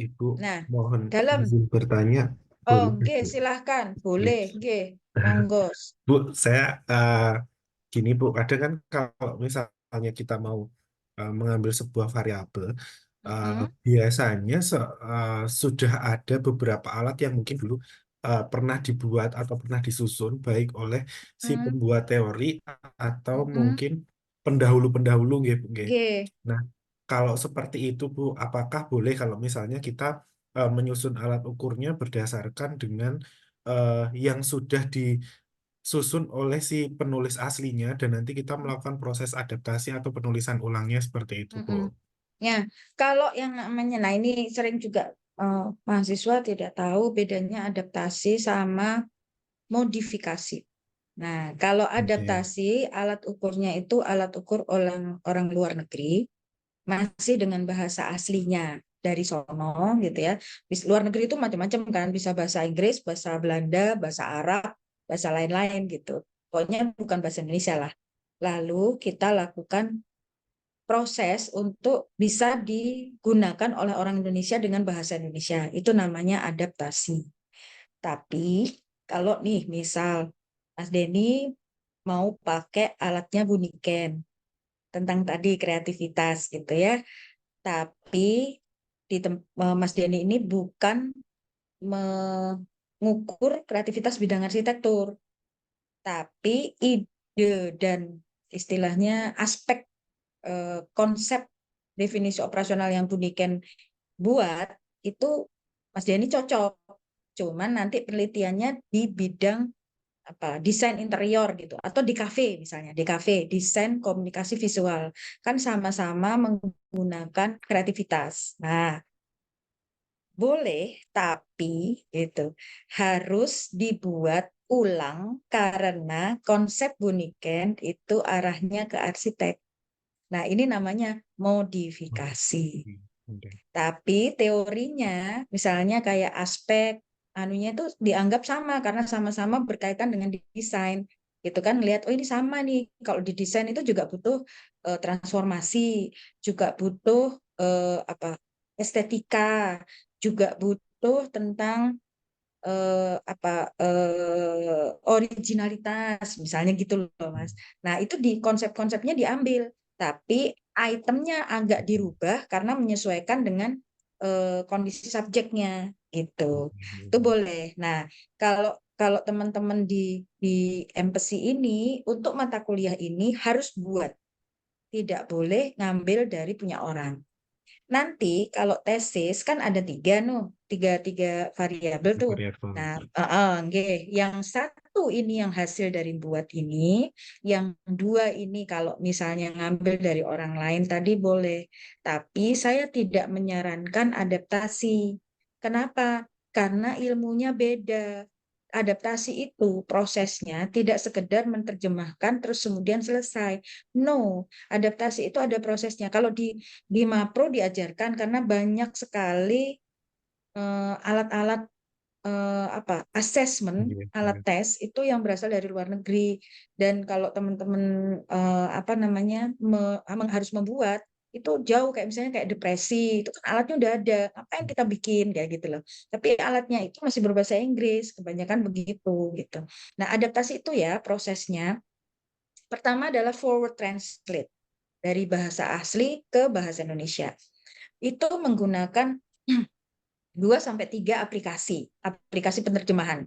Ibu
Nah,
mohon
dalam
izin bertanya,
oh,
boleh?
G,
Bu?
silahkan.
Oke.
Boleh, G. Monggo.
Bu, saya gini Bu, kadang kan kalau misalnya kita mau mengambil sebuah variabel,
Mm-mm,
biasanya sudah ada beberapa alat yang mungkin dulu pernah dibuat atau pernah disusun baik oleh si
mm,
pembuat teori atau
mm-mm.
mungkin pendahulu-pendahulu nggih, Bu, nggih.
G.
Nah, kalau seperti itu Bu, apakah boleh kalau misalnya kita menyusun alat ukurnya berdasarkan dengan yang sudah disusun oleh si penulis aslinya dan nanti kita melakukan proses adaptasi atau penulisan ulangnya seperti itu, Bu.
Mm-mm. Ya, kalau yang namanya, nah ini sering juga mahasiswa tidak tahu bedanya adaptasi sama modifikasi. Nah, kalau
Oke.
adaptasi, alat ukurnya itu alat ukur orang orang luar negeri, masih dengan bahasa aslinya dari sono gitu ya. Luar negeri itu macam-macam kan, bisa bahasa Inggris, bahasa Belanda, bahasa Arab, bahasa lain-lain gitu. Pokoknya bukan bahasa Indonesia lah. Lalu kita lakukan proses untuk bisa digunakan oleh orang Indonesia dengan bahasa Indonesia. Itu namanya adaptasi. Tapi kalau nih misal Mas Denny mau pakai alatnya Buniken tentang tadi kreativitas gitu ya. Tapi Mas Denny ini bukan mengukur kreativitas bidang arsitektur, tapi ide dan istilahnya aspek konsep definisi operasional yang Buniken buat itu Mas Denny cocok. Cuman nanti penelitiannya di bidang apa desain interior gitu atau di kafe misalnya di kafe desain komunikasi visual kan sama-sama menggunakan kreativitas. Nah, boleh tapi itu harus dibuat ulang karena konsep Buniken itu arahnya ke arsitek. Nah, ini namanya modifikasi.
Oke.
Tapi teorinya, misalnya kayak aspek anunya itu dianggap sama karena sama-sama berkaitan dengan desain. Gitu kan, lihat oh ini sama nih. Kalau di desain itu juga butuh transformasi, juga butuh apa estetika, juga butuh tentang originalitas misalnya gitu loh Mas. Nah, itu di konsep-konsepnya diambil, tapi itemnya agak dirubah karena menyesuaikan dengan kondisi subjeknya gitu. Itu boleh. Nah, kalau kalau teman-teman di MPC ini untuk mata kuliah ini harus buat, tidak boleh ngambil dari punya orang. Nanti kalau tesis kan ada tiga tiga variabel tuh.
Variabel.
Nah, nggih. Yang satu ini yang hasil dari buat ini, yang dua ini kalau misalnya ngambil dari orang lain tadi boleh. Tapi saya tidak menyarankan adaptasi. Kenapa? Karena ilmunya beda. Adaptasi itu prosesnya tidak sekedar menerjemahkan terus kemudian selesai. No, adaptasi itu ada prosesnya. Kalau di Mapro diajarkan karena banyak sekali alat-alat apa assessment,
Iya,
alat
iya.
tes itu yang berasal dari luar negeri. Dan kalau teman-teman apa namanya harus membuat itu jauh kayak misalnya kayak depresi itu kan alatnya udah ada, apa yang kita bikin kayak gitu loh. Tapi alatnya itu masih berbahasa Inggris, kebanyakan begitu gitu. Nah, adaptasi itu ya prosesnya. Pertama adalah forward translate dari bahasa asli ke bahasa Indonesia. Itu menggunakan 2 sampai 3 aplikasi penerjemahan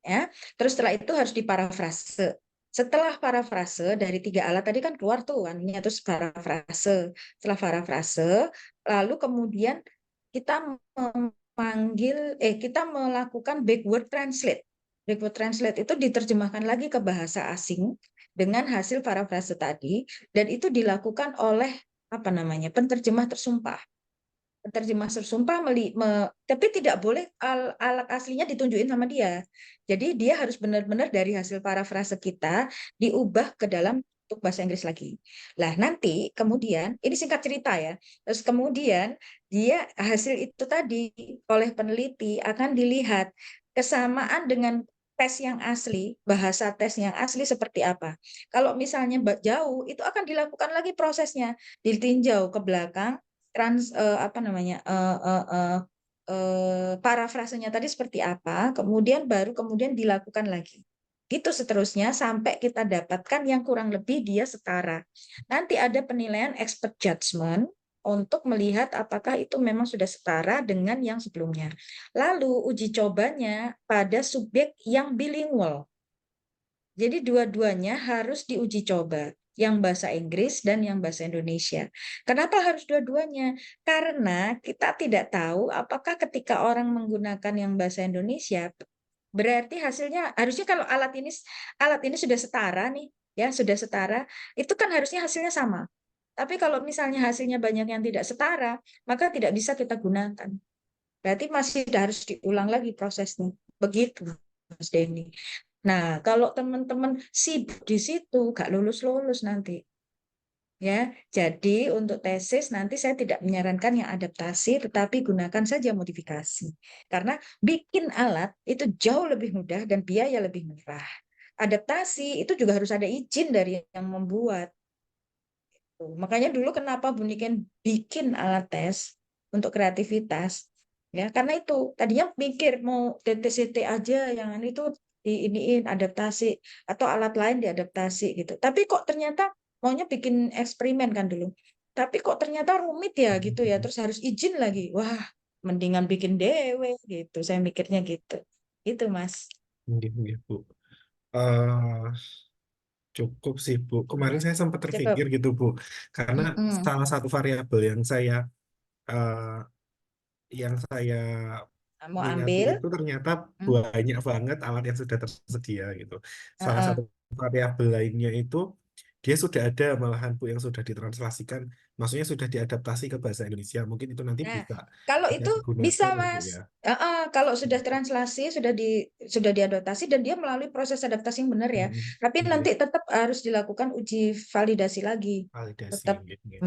ya. Terus setelah itu harus diparafrase. Setelah parafrase dari 3 alat tadi kan keluar tuh anunya terus parafrase. Setelah parafrase lalu kemudian kita kita melakukan backward translate. Backward translate itu diterjemahkan lagi ke bahasa asing dengan hasil parafrase tadi dan itu dilakukan oleh apa namanya? Penerjemah tersumpah. Penerjemah tersumpah tapi tidak boleh alat aslinya ditunjukin sama dia. Jadi dia harus benar-benar dari hasil parafrase kita diubah ke dalam bentuk bahasa Inggris lagi. Lah nanti kemudian ini singkat cerita ya. Terus kemudian dia hasil itu tadi oleh peneliti akan dilihat kesamaan dengan tes yang asli, bahasa tes yang asli seperti apa. Kalau misalnya jauh, itu akan dilakukan lagi prosesnya, ditinjau ke belakang, parafrasenya tadi seperti apa, kemudian dilakukan lagi. Gitu seterusnya sampai kita dapatkan yang kurang lebih dia setara. Nanti ada penilaian expert judgment untuk melihat apakah itu memang sudah setara dengan yang sebelumnya. Lalu uji cobanya pada subjek yang bilingual. Jadi dua-duanya harus diuji coba, yang bahasa Inggris dan yang bahasa Indonesia. Kenapa harus dua-duanya? Karena kita tidak tahu apakah ketika orang menggunakan yang bahasa Indonesia, berarti hasilnya harusnya kalau alat ini sudah setara nih, ya sudah setara, itu kan harusnya hasilnya sama. Tapi kalau misalnya hasilnya banyak yang tidak setara, maka tidak bisa kita gunakan. Berarti masih harus diulang lagi prosesnya. Begitu, Mas Denny. Nah, kalau teman-teman sibuk di situ, nggak lulus-lulus nanti. Ya, jadi untuk tesis nanti saya tidak menyarankan yang adaptasi, tetapi gunakan saja modifikasi. Karena bikin alat itu jauh lebih mudah dan biaya lebih murah. Adaptasi itu juga harus ada izin dari yang membuat. Makanya dulu kenapa Buniken bikin alat tes untuk kreativitas, ya karena itu tadinya mikir mau TTCT aja yang itu iniin adaptasi atau alat lain diadaptasi gitu. Tapi kok ternyata maunya bikin eksperimen kan dulu. Tapi kok ternyata rumit ya gitu ya, terus harus izin lagi. Wah, mendingan bikin dewe gitu. Saya mikirnya gitu. Itu Mas.
Nggih, nggih, Bu. Eh, Cukup sih, Bu. Kemarin saya sempat
Cukup.
terpikir gitu, Bu. Karena
Mm-mm.
salah satu variabel eh, yang saya
Mau
minati
ambil?
itu ternyata
Mm.
banyak banget alat yang sudah tersedia gitu. Salah
Uh-uh.
satu variabel lainnya itu dia sudah ada malahan Bu yang sudah ditranslasikan, maksudnya sudah diadaptasi ke bahasa Indonesia. Mungkin itu nanti
Nah,
bisa
kalau
bisa
itu bisa
digunakan ya Bu
Mas.
ya.
Kalau sudah translasi, sudah diadaptasi dan dia melalui proses adaptasi yang benar ya.
Mm-mm.
Tapi nanti
Nggih,
tetap harus dilakukan uji validasi lagi.
validasi.
Tetap
Nggih, nggih.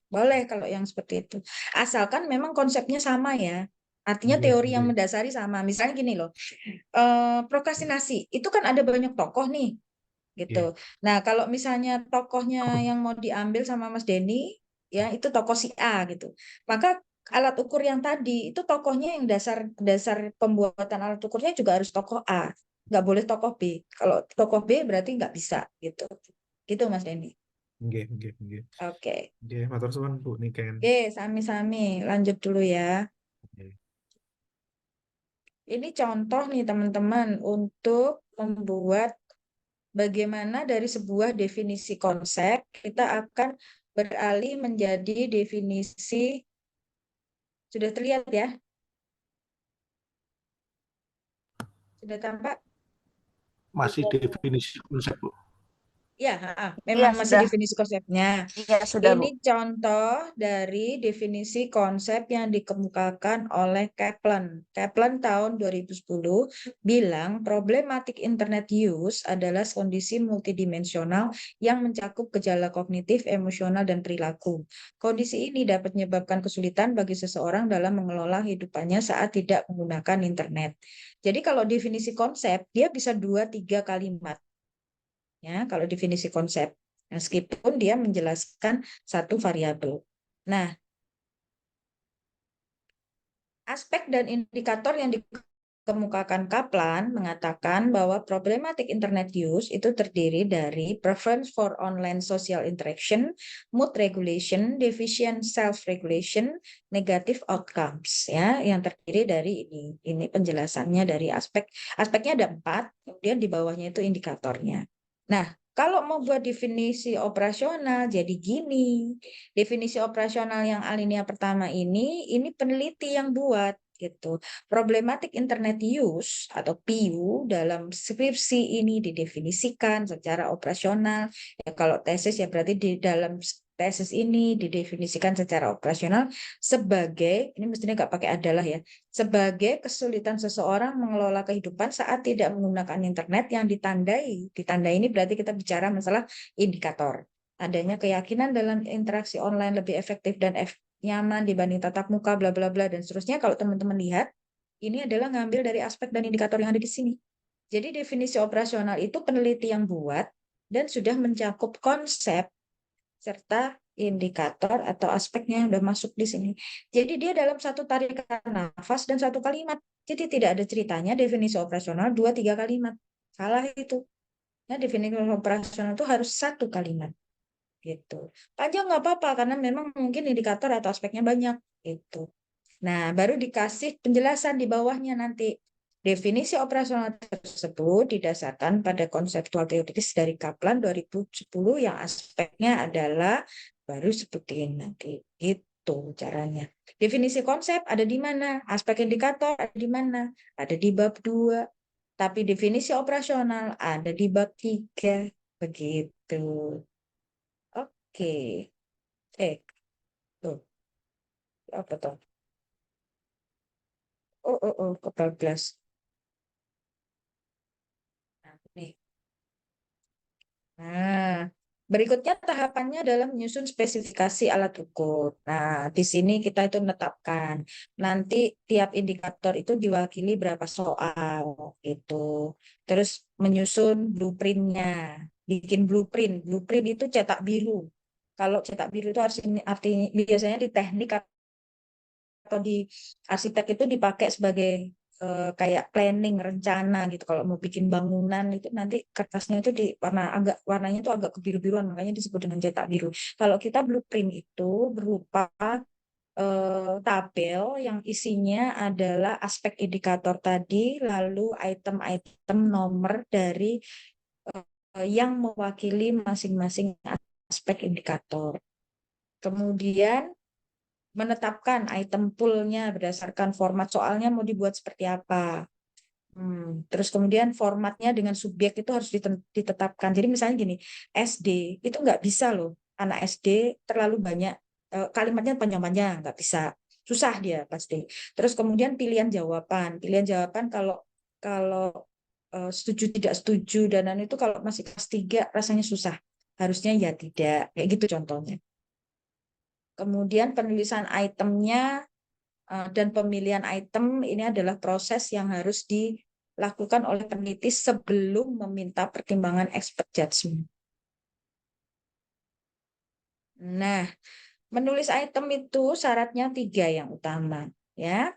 boleh kalau yang seperti itu. Asalkan memang konsepnya sama ya. Artinya
Nggih,
teori yang
nggih.
mendasari sama. Misalnya gini loh, prokrastinasi itu kan ada banyak tokoh nih
Nggih.
gitu. Nah, kalau misalnya tokohnya yang mau diambil sama Mas Denny, ya itu tokoh si A gitu. Maka alat ukur yang tadi itu tokohnya yang dasar dasar pembuatan alat ukurnya juga harus tokoh A, nggak boleh tokoh B. Kalau tokoh B berarti nggak bisa gitu. Gitu Mas Denny.
Nggih, nggih, nggih.
Oke,
Nggih, matur suwun Bu Niken.
oke, sami-sami. Lanjut dulu ya.
Nggih.
Ini contoh nih teman-teman untuk membuat bagaimana dari sebuah definisi konsep kita akan beralih menjadi definisi. Sudah terlihat ya? Sudah tampak?
Masih
Iya, Bu.
definisi konsep, Bu.
Ya,
Iya,
memang masih
sudah.
definisi konsepnya.
Iya, sudah, Bu.
Ini contoh dari definisi konsep yang dikemukakan oleh Kaplan. Kaplan tahun 2010 bilang problematic internet use adalah kondisi multidimensional yang mencakup gejala kognitif, emosional, dan perilaku. Kondisi ini dapat menyebabkan kesulitan bagi seseorang dalam mengelola hidupannya saat tidak menggunakan internet. Jadi kalau definisi konsep, dia bisa 2-3 kalimat. Ya, kalau definisi konsep, meskipun dia menjelaskan satu variabel. Nah, aspek dan indikator yang dikemukakan Kaplan mengatakan bahwa problematic internet use itu terdiri dari preference for online social interaction, mood regulation, deficient self-regulation, negative outcomes, ya, yang terdiri dari ini. Ini penjelasannya dari aspeknya ada 4, kemudian di bawahnya itu indikatornya. Nah, kalau mau buat definisi operasional, jadi gini. Definisi operasional yang alinea pertama ini peneliti yang buat gitu. Problematic internet use atau PU dalam skripsi ini didefinisikan secara operasional. Ya, kalau tesis ya berarti di dalam tesis ini didefinisikan secara operasional sebagai, ini mestinya nggak pakai adalah ya, sebagai kesulitan seseorang mengelola kehidupan saat tidak menggunakan internet yang ditandai ini berarti kita bicara masalah indikator. Adanya keyakinan dalam interaksi online lebih efektif dan nyaman dibanding tatap muka, bla bla bla, dan seterusnya. Kalau teman-teman lihat, ini adalah ngambil dari aspek dan indikator yang ada di sini. Jadi definisi operasional itu peneliti yang buat dan sudah mencakup konsep serta indikator atau aspeknya yang sudah masuk di sini. Jadi dia dalam satu tarikan nafas dan satu kalimat. Jadi tidak ada ceritanya definisi operasional 2-3 kalimat. Salah itu. Nah, definisi operasional itu harus satu kalimat. Gitu. Panjang nggak apa-apa karena memang mungkin indikator atau aspeknya banyak. Gitu. Nah, baru dikasih penjelasan di bawahnya nanti. Definisi operasional tersebut didasarkan pada konseptual teoritis dari Kaplan 2010 yang aspeknya adalah baru sebutin nanti. Itu caranya. Definisi konsep ada di mana? Aspek indikator ada di mana? Ada di bab 2. Tapi definisi operasional ada di bab 3. Begitu. Oke. Tuh. Apa tuh? Kebablas. Nah, nih. Nah, berikutnya tahapannya adalah menyusun spesifikasi alat ukur. Nah, di sini kita itu menetapkan nanti tiap indikator itu diwakili berapa soal itu. Terus menyusun blueprintnya, bikin blueprint. Blueprint itu cetak biru. Kalau cetak biru itu artinya biasanya di teknik atau di arsitek itu dipakai sebagai kayak planning rencana gitu. Kalau mau bikin bangunan itu nanti kertasnya itu di warnanya itu agak kebiru-biruan, makanya disebut dengan cetak biru. Kalau kita blueprint itu berupa tabel yang isinya adalah aspek indikator tadi, lalu item-item nomor dari yang mewakili masing-masing aspek indikator. Kemudian menetapkan item pool-nya berdasarkan format soalnya mau dibuat seperti apa. Terus kemudian formatnya dengan subjek itu harus ditetapkan. Jadi misalnya gini, SD itu nggak bisa loh, anak SD terlalu banyak kalimatnya panjang-panjang, nggak bisa, susah dia pasti. Terus kemudian pilihan jawaban kalau kalau setuju tidak setuju dan itu kalau masih kelas 3 rasanya susah. Harusnya ya tidak, kayak gitu contohnya. Kemudian penulisan itemnya dan pemilihan item ini adalah proses yang harus dilakukan oleh peneliti sebelum meminta pertimbangan expert judgment. Nah, menulis item itu syaratnya 3 yang utama, ya.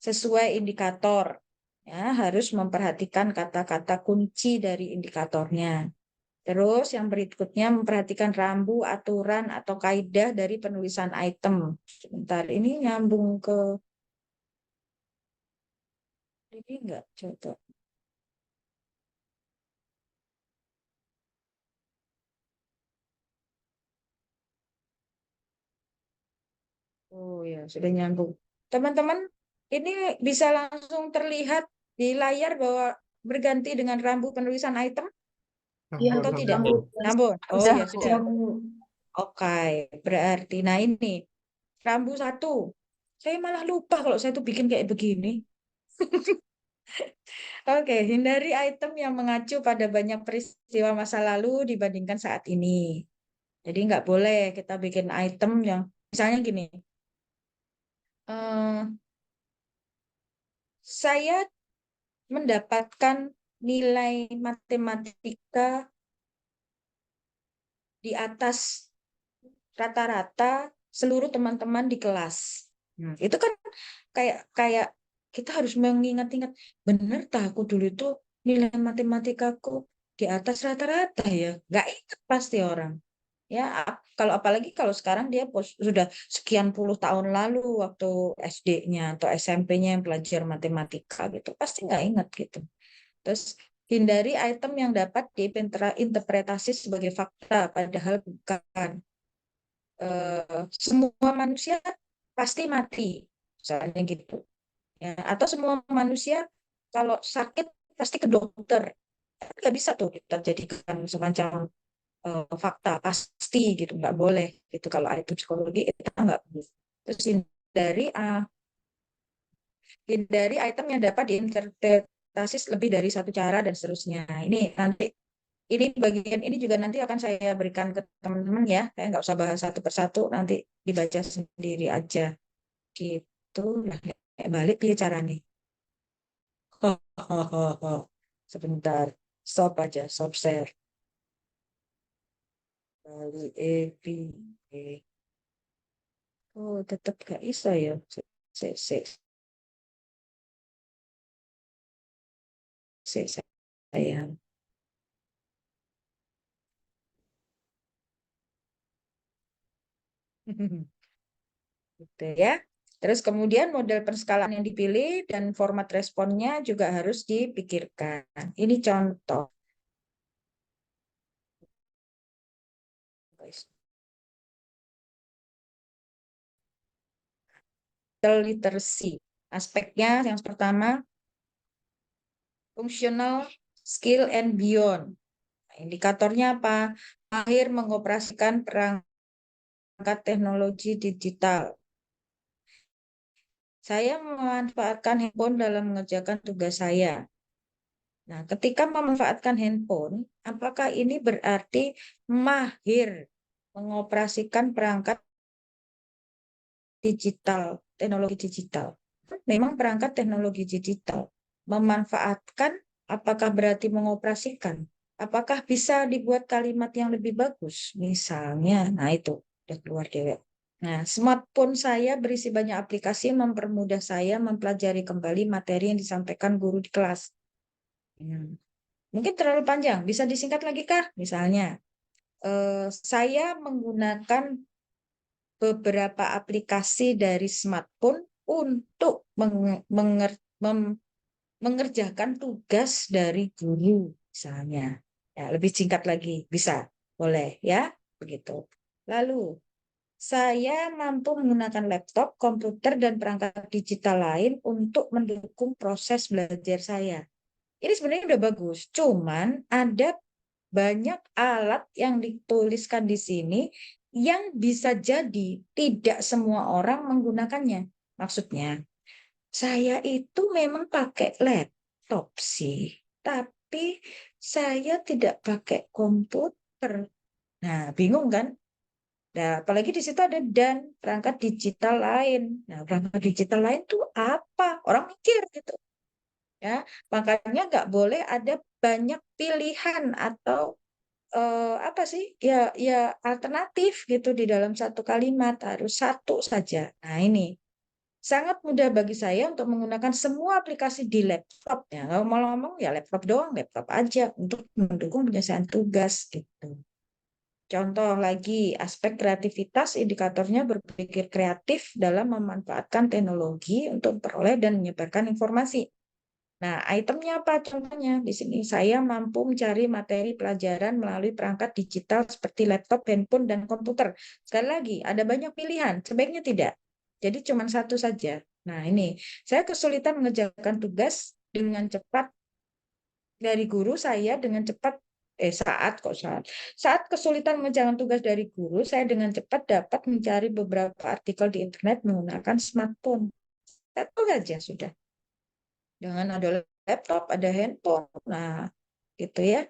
Sesuai indikator, ya, harus memperhatikan kata-kata kunci dari indikatornya. Terus yang berikutnya memperhatikan rambu, aturan, atau kaidah dari penulisan item. Sebentar, ini nyambung ke ini enggak? Coba. Oh ya, sudah nyambung. Teman-teman, ini bisa langsung terlihat di layar bahwa berganti dengan rambu penulisan item
Iya,
atau
Sambung,
tidak?
sambung.
Nyambung. Oh
Bisa.
ya, sudah. Oke, berarti. Nah ini, rambu 1. Saya malah lupa kalau saya tuh bikin kayak begini. Oke, hindari item yang mengacu pada banyak peristiwa masa lalu dibandingkan saat ini. Jadi nggak boleh kita bikin item yang, misalnya gini, saya mendapatkan nilai matematika di atas rata-rata seluruh teman-teman di kelas. Itu kan kayak kayak kita harus mengingat-ingat, bener tak aku dulu itu nilai matematikaku di atas rata-rata ya. Nggak ingat pasti orang. Ya, kalau apalagi kalau sekarang dia sudah sekian puluh tahun lalu waktu SD-nya atau SMP-nya yang belajar matematika gitu, pasti nggak ingat gitu. Terus hindari item yang dapat diinterpretasi sebagai fakta, padahal bukan. Semua manusia pasti mati, misalnya gitu. Ya, atau semua manusia kalau sakit pasti ke dokter. Nggak bisa tuh kita jadikan semacam fakta pasti gitu, nggak boleh gitu. Kalau itu psikologi kita nggak boleh. Terus hindari item yang dapat diinterpretasi lebih dari satu cara dan seterusnya. Ini bagian ini juga nanti akan saya berikan ke teman-teman ya. Saya nggak usah bahas satu persatu, nanti dibaca sendiri aja. Gitu. Nah, kayak balik dia cara nih. Sebentar. Stop aja, stop share. Balik B. Oh, tetap gak bisa ya. Sayang. Gitu ya. Terus kemudian model penskalaan yang dipilih dan format responnya juga harus dipikirkan. Ini contoh. Literacy. Aspeknya yang pertama, functional skill and beyond. Nah, indikatornya apa? Mahir mengoperasikan perangkat teknologi digital. Saya memanfaatkan handphone dalam mengerjakan tugas saya. Nah, ketika memanfaatkan handphone, apakah ini berarti mahir mengoperasikan perangkat digital, teknologi digital? Memang perangkat teknologi digital. Memanfaatkan, apakah berarti mengoperasikan? Apakah bisa dibuat kalimat yang lebih bagus? Misalnya, nah itu, udah keluar dewek. Nah, smartphone saya berisi banyak aplikasi mempermudah saya mempelajari kembali materi yang disampaikan guru di kelas. Mungkin terlalu panjang, bisa disingkat lagi kah? Misalnya, saya menggunakan beberapa aplikasi dari smartphone untuk mengerjakan tugas dari guru, misalnya. Ya, lebih singkat lagi, bisa, boleh ya, begitu. Lalu, saya mampu menggunakan laptop, komputer, dan perangkat digital lain untuk mendukung proses belajar saya. Ini sebenarnya udah bagus, cuman ada banyak alat yang dituliskan di sini yang bisa jadi tidak semua orang menggunakannya. Maksudnya, saya itu memang pakai laptop sih, tapi saya tidak pakai komputer. Nah, bingung kan? Nah, apalagi di situ ada dan perangkat digital lain. Nah, perangkat digital lain itu apa? Orang mikir gitu. Ya, makanya nggak boleh ada banyak pilihan atau apa sih? Ya alternatif gitu di dalam satu kalimat, harus satu saja. Nah, ini sangat mudah bagi saya untuk menggunakan semua aplikasi di laptop. Ya, kalau mau ngomong ya laptop doang, laptop aja untuk mendukung penyelesaian tugas gitu. Contoh lagi, aspek kreativitas indikatornya berpikir kreatif dalam memanfaatkan teknologi untuk memperoleh dan menyebarkan informasi. Nah, itemnya apa contohnya? Di sini saya mampu mencari materi pelajaran melalui perangkat digital seperti laptop, handphone, dan komputer. Sekali lagi, ada banyak pilihan, sebaiknya tidak. Jadi cuma satu saja. Nah, ini saya kesulitan mengerjakan tugas dengan cepat dari guru saya dengan cepat saat kesulitan mengerjakan tugas dari guru, saya dengan cepat dapat mencari beberapa artikel di internet menggunakan smartphone. Satu saja sudah. Dengan ada laptop, ada handphone. Nah, gitu ya.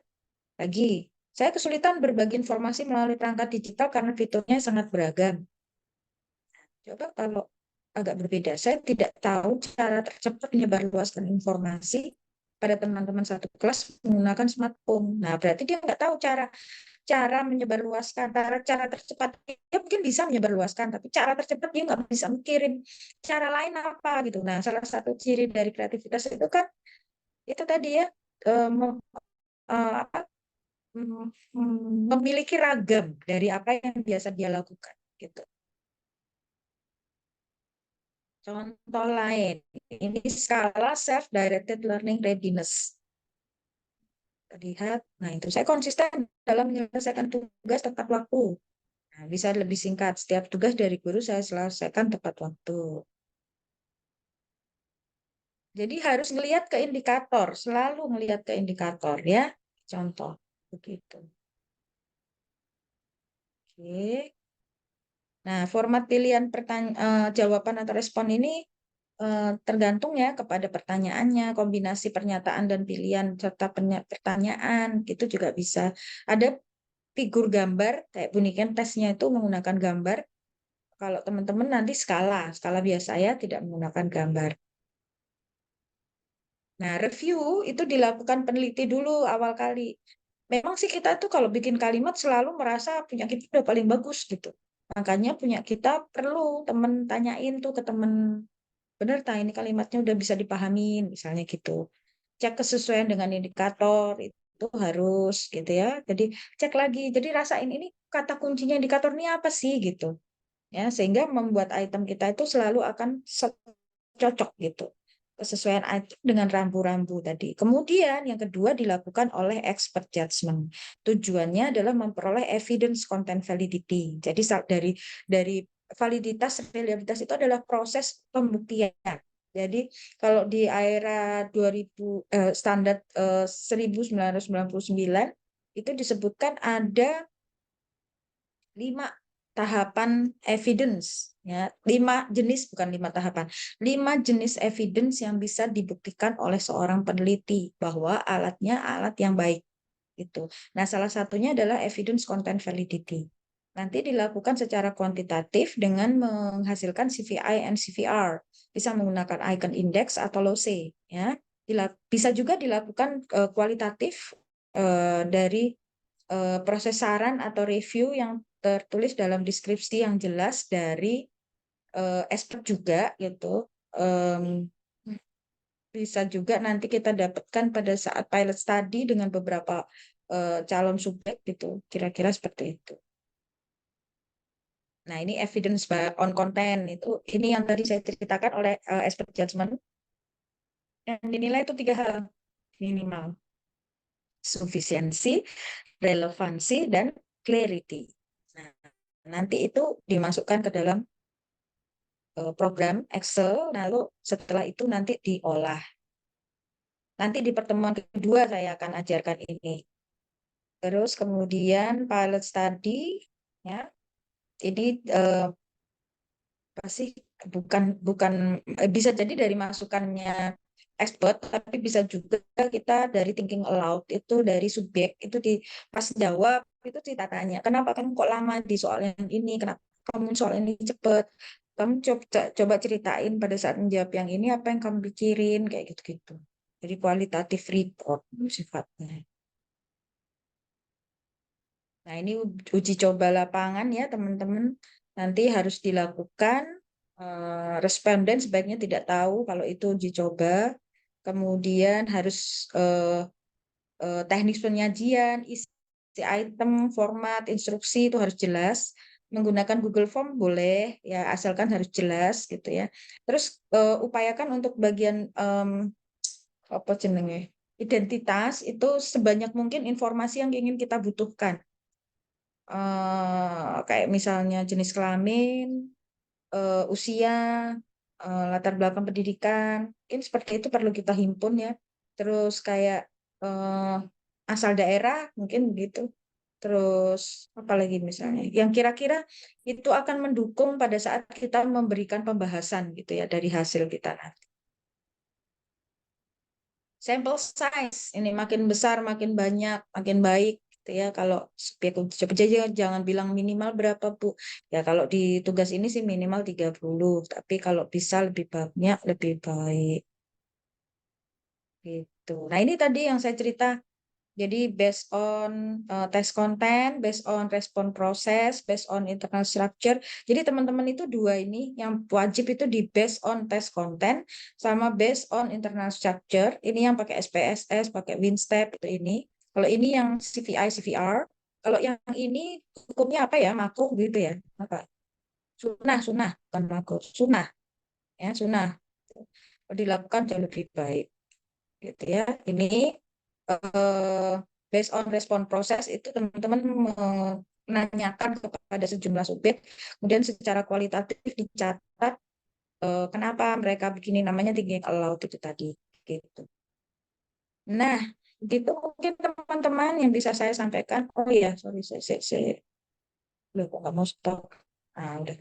Lagi, saya kesulitan berbagi informasi melalui perangkat digital karena fiturnya sangat beragam. Coba kalau agak berbeda, saya tidak tahu cara tercepat menyebarluaskan informasi pada teman-teman satu kelas menggunakan smartphone. Nah, berarti dia nggak tahu cara menyebarluaskan, cara tercepat. Dia mungkin bisa menyebarluaskan, tapi cara tercepat dia nggak bisa mikirin cara lain apa gitu. Nah, salah satu ciri dari kreativitas itu kan itu tadi ya, apa, memiliki ragam dari apa yang biasa dia lakukan gitu. Contoh lain, ini skala self-directed learning readiness. Terlihat, nah itu saya konsisten dalam menyelesaikan tugas tepat waktu. Nah, bisa lebih singkat, setiap tugas dari guru saya selesaikan tepat waktu. Jadi harus melihat ke indikator, selalu melihat ke indikator ya. Contoh, begitu. Oke. Nah, format pilihan jawaban atau respon ini tergantung ya kepada pertanyaannya, kombinasi pernyataan dan pilihan serta pertanyaan gitu juga bisa. Ada figur gambar kayak bunyikan tesnya itu menggunakan gambar. Kalau teman-teman nanti skala biasa ya, tidak menggunakan gambar. Nah, review itu dilakukan peneliti dulu awal kali. Memang sih kita tuh kalau bikin kalimat selalu merasa punya kita udah paling bagus gitu. Makanya punya kita perlu temen tanyain tuh ke temen, bener tak ini kalimatnya udah bisa dipahamin, misalnya gitu. Cek kesesuaian dengan indikator itu harus gitu ya. Jadi cek lagi, jadi rasain ini kata kuncinya indikator ini apa sih gitu. Ya, sehingga membuat item kita itu selalu akan cocok gitu. Kesesuaian item dengan rambu-rambu tadi. Kemudian yang kedua dilakukan oleh expert judgment. Tujuannya adalah memperoleh evidence content validity. Jadi dari validitas reliabilitas itu adalah proses pembuktian. Jadi kalau di era 2000 standar 1999 itu disebutkan ada 5 tahapan evidence ya, 5 jenis, bukan 5 tahapan, 5 jenis evidence yang bisa dibuktikan oleh seorang peneliti bahwa alatnya alat yang baik gitu. Nah, salah satunya adalah evidence content validity. Nanti dilakukan secara kuantitatif dengan menghasilkan CVI and CVR, bisa menggunakan icon index atau LOCE ya. Bisa juga dilakukan kualitatif dari proses saran atau review yang tertulis dalam deskripsi yang jelas dari expert juga gitu. Bisa juga nanti kita dapatkan pada saat pilot study dengan beberapa calon subjek gitu, kira-kira seperti itu. Nah, ini evidence on content itu, ini yang tadi saya ceritakan oleh expert judgment. Yang dinilai itu 3 hal minimal: sufisiensi, relevansi, dan clarity. Nah, nanti itu dimasukkan ke dalam program Excel, lalu setelah itu nanti diolah. Nanti di pertemuan kedua saya akan ajarkan ini. Terus kemudian pilot study, ya, ini pasti bukan bisa jadi dari masukannya expert, tapi bisa juga kita dari thinking aloud, itu dari subjek itu di pas jawab itu kita tanya, kenapa kamu kok lama di soal yang ini, kenapa kamu soal ini cepet, kamu coba ceritain pada saat menjawab yang ini apa yang kamu pikirin, kayak gitu-gitu. Jadi kualitatif report sifatnya. Nah, ini uji coba lapangan ya, teman-teman. Nanti harus dilakukan. Responden sebaiknya tidak tahu kalau itu uji coba. Kemudian harus teknis penyajian, isi item, format, instruksi itu harus jelas. Menggunakan Google Form boleh, ya asalkan harus jelas gitu ya. Terus upayakan untuk bagian apa jenenge identitas itu sebanyak mungkin informasi yang ingin kita butuhkan. Kayak misalnya jenis kelamin, usia, latar belakang pendidikan, mungkin seperti itu perlu kita himpun ya. Terus kayak asal daerah, mungkin begitu. Terus apa lagi misalnya, yang kira-kira itu akan mendukung pada saat kita memberikan pembahasan gitu ya dari hasil kita nanti. Sample size ini makin besar, makin banyak, makin baik gitu ya. Kalau jangan bilang minimal berapa, Bu. Ya kalau di tugas ini sih minimal 30, tapi kalau bisa lebih banyak lebih baik. Gitu. Nah, ini tadi yang saya cerita. Jadi based on test content, based on respon proses, based on internal structure. Jadi teman-teman itu dua ini yang wajib itu di based on test content sama based on internal structure. Ini yang pakai SPSS, pakai WinStep itu ini. Kalau ini yang CVI, CVR. Kalau yang ini hukumnya apa ya? Makruh gitu ya. Apa? Sunah, bukan makruh. Sunah. Ya, sunah. Dilakukan jauh lebih baik. Gitu ya. Ini based on respon proses itu teman-teman menanyakan kepada sejumlah subjek, kemudian secara kualitatif dicatat kenapa mereka begini, namanya thinking aloud itu tadi gitu. Nah, gitu mungkin teman-teman yang bisa saya sampaikan. Oh iya, sorry saya Loh, kok nggak mau stop? Nah, udah.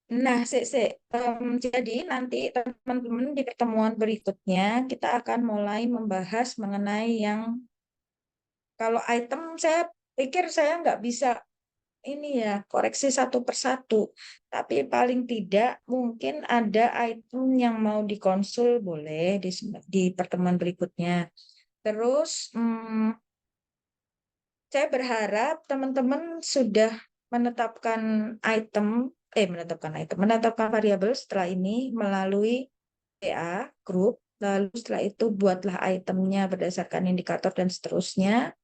Nah, jadi nanti teman-teman di pertemuan berikutnya kita akan mulai membahas mengenai yang kalau item saya pikir saya nggak bisa ini ya koreksi satu persatu, tapi paling tidak mungkin ada item yang mau dikonsul boleh di pertemuan berikutnya. Terus saya berharap teman-teman sudah menetapkan menetapkan variabel setelah ini melalui PA grup, lalu setelah itu buatlah itemnya berdasarkan indikator dan seterusnya.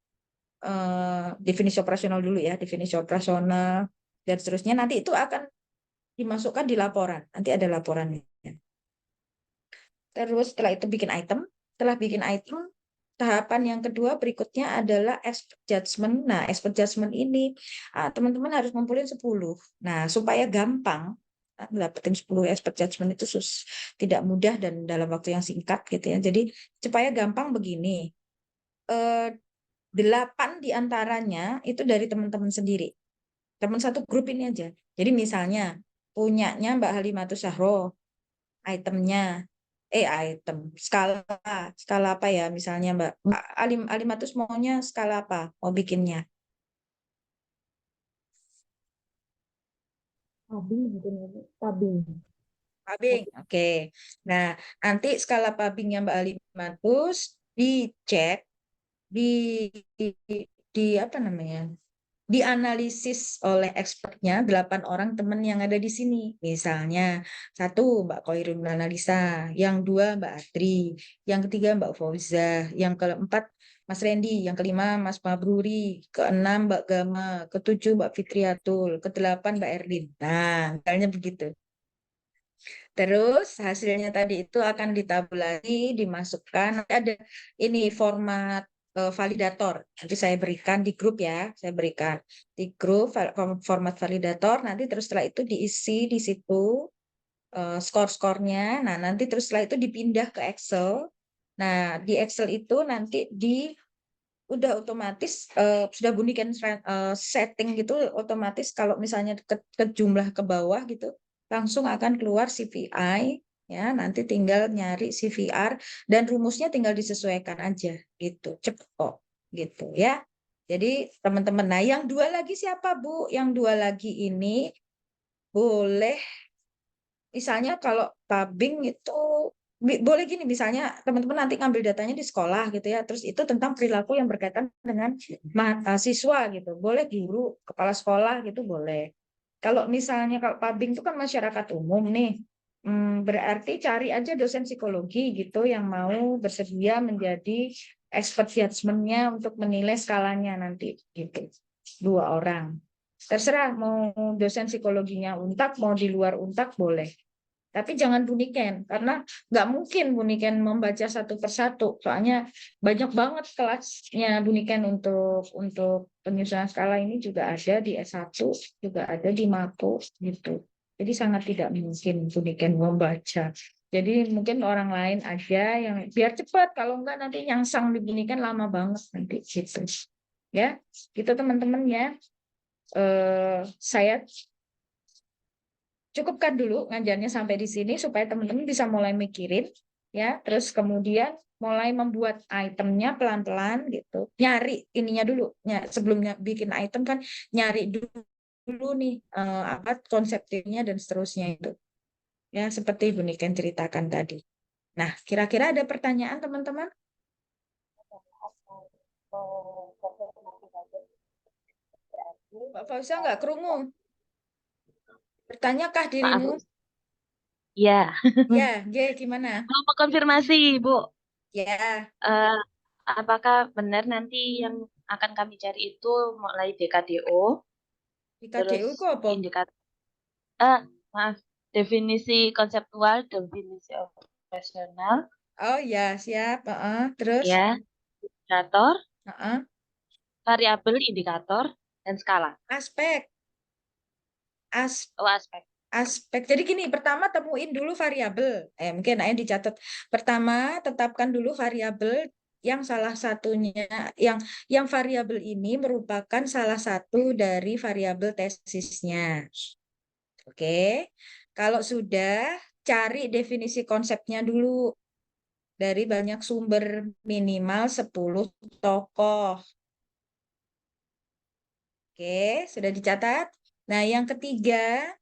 Definisi operasional dulu ya, definisi operasional dan seterusnya. Nanti itu akan dimasukkan di laporan. Nanti ada laporannya. Terus setelah itu bikin item. Setelah bikin item, tahapan yang kedua berikutnya adalah expert judgment. Nah, expert judgment ini teman-teman harus ngumpulin 10. Nah, supaya gampang dapetin 10 expert judgment itu tidak mudah dan dalam waktu yang singkat gitu ya. Jadi supaya gampang begini. 8 diantaranya itu dari teman-teman sendiri. Teman satu grup ini aja. Jadi misalnya punyanya Mbak Halimatus Syahro, itemnya, skala apa ya? Misalnya Mbak Halimatus maunya skala apa? Mau bikinnya? Pubbing, oke. Nah, nanti skala pubbingnya Mbak Halimatus dicek di, di apa namanya? Dianalisis oleh expertnya 8 orang teman yang ada di sini. Misalnya, 1 Mbak Koirun analisa, yang 2 Mbak Adri, yang ketiga Mbak Fauza, yang keempat Mas Randy, yang kelima Mas Mabruri, keenam Mbak Gama, ketujuh Mbak Fitriatul, kedelapan Mbak Erlin. Nah, misalnya begitu. Terus hasilnya tadi itu akan ditabulasi, dimasukkan. Nanti ada ini format validator. Nanti saya berikan di grup ya, saya berikan di grup format validator. Nanti terus setelah itu diisi di situ skor-skornya. Nah, nanti terus setelah itu dipindah ke Excel. Nah, di Excel itu nanti udah otomatis sudah bunyikan setting gitu otomatis kalau misalnya ke jumlah ke bawah gitu langsung akan keluar CVI ya nanti tinggal nyari CVR dan rumusnya tinggal disesuaikan aja gitu cepet kok gitu ya. Jadi teman-teman, nah yang 2 lagi siapa Bu? Yang 2 lagi ini boleh misalnya kalau pubbing itu boleh gini, misalnya teman-teman nanti ngambil datanya di sekolah gitu ya, terus itu tentang perilaku yang berkaitan dengan siswa gitu, boleh guru, kepala sekolah gitu boleh. Kalau misalnya kalau pubbing itu kan masyarakat umum nih, berarti cari aja dosen psikologi gitu yang mau bersedia menjadi expert judgment-nya untuk menilai skalanya nanti gitu, 2 orang. Terserah mau dosen psikologinya Untak, mau di luar Untak boleh. Tapi jangan buniken, karena nggak mungkin buniken membaca satu persatu. Soalnya banyak banget kelasnya buniken untuk penyusunan skala ini juga ada di S1, juga ada di Mako gitu. Jadi sangat tidak mungkin buniken membaca. Jadi mungkin orang lain aja yang biar cepat, kalau enggak nanti nyangsang di buniken lama banget nanti gitu. Ya, gitu teman-teman ya. Saya cukupkan dulu ngajarnya sampai di sini supaya teman-teman bisa mulai mikirin ya, terus kemudian mulai membuat itemnya pelan-pelan gitu. Nyari ininya dulu. Sebelumnya bikin item kan nyari dulu nih apa konsepnya dan seterusnya itu. Ya, seperti Bu Niken ceritakan tadi. Nah, kira-kira ada pertanyaan teman-teman? Mbak Fauza nggak kerungu? Bertanyakah
Maaf,
dirimu?
ya.
Ya, gimana?
Mau konfirmasi, Bu.
Ya,
Eh, apakah benar nanti yang akan kami cari itu mulai DKDO,
di
terus
KDU kok apa?
indikator, maaf, definisi konseptual, definisi operasional,
Oh ya, siap. Terus?
ya, indikator,
Heeh.
variabel indikator, dan skala.
Aspek.
Oh, aspek.
Aspek. Jadi gini, pertama temuin dulu variabel. Mungkin dicatat. Pertama, tetapkan dulu variabel yang salah satunya yang variabel ini merupakan salah satu dari variabel tesisnya. Oke. Kalau sudah, cari definisi konsepnya dulu dari banyak sumber, minimal 10 tokoh. Oke, sudah dicatat. Nah, yang ketiga,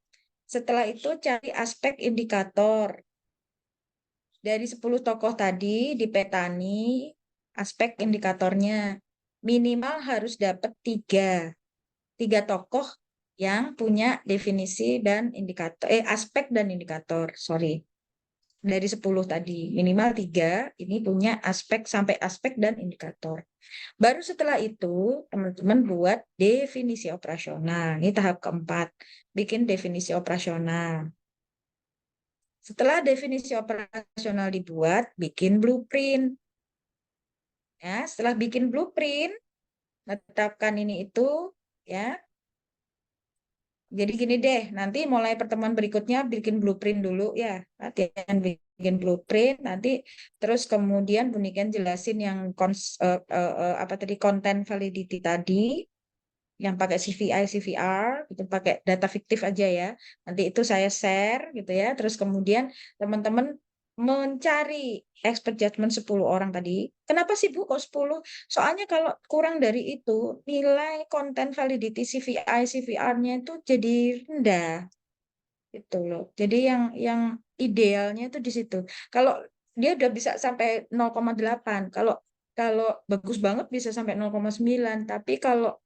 setelah itu cari aspek indikator. Dari 10 tokoh tadi dipetani aspek indikatornya. Minimal harus dapat 3 tokoh yang punya definisi dan indikator, aspek dan indikator, sorry. Dari 10 tadi, minimal 3, ini punya aspek sampai aspek dan indikator. Baru setelah itu, teman-teman buat definisi operasional. Ini tahap keempat, bikin definisi operasional. Setelah definisi operasional dibuat, bikin blueprint. Ya, setelah bikin blueprint, tetapkan ini itu, ya. Jadi gini deh, nanti mulai pertemuan berikutnya bikin blueprint dulu ya. Latihan bikin blueprint, nanti terus kemudian Bunikan jelasin yang apa tadi konten validity tadi, yang pakai CVI, CVR, itu pakai data fiktif aja ya. Nanti itu saya share gitu ya. Terus kemudian teman-teman mencari expert judgment 10 orang tadi. Kenapa sih Bu kok 10? Soalnya kalau kurang dari itu, nilai konten validity CVI, CVR-nya itu jadi rendah. Gitu loh. Jadi yang idealnya itu di situ. Kalau dia udah bisa sampai 0,8, kalau kalau bagus banget bisa sampai 0,9, tapi kalau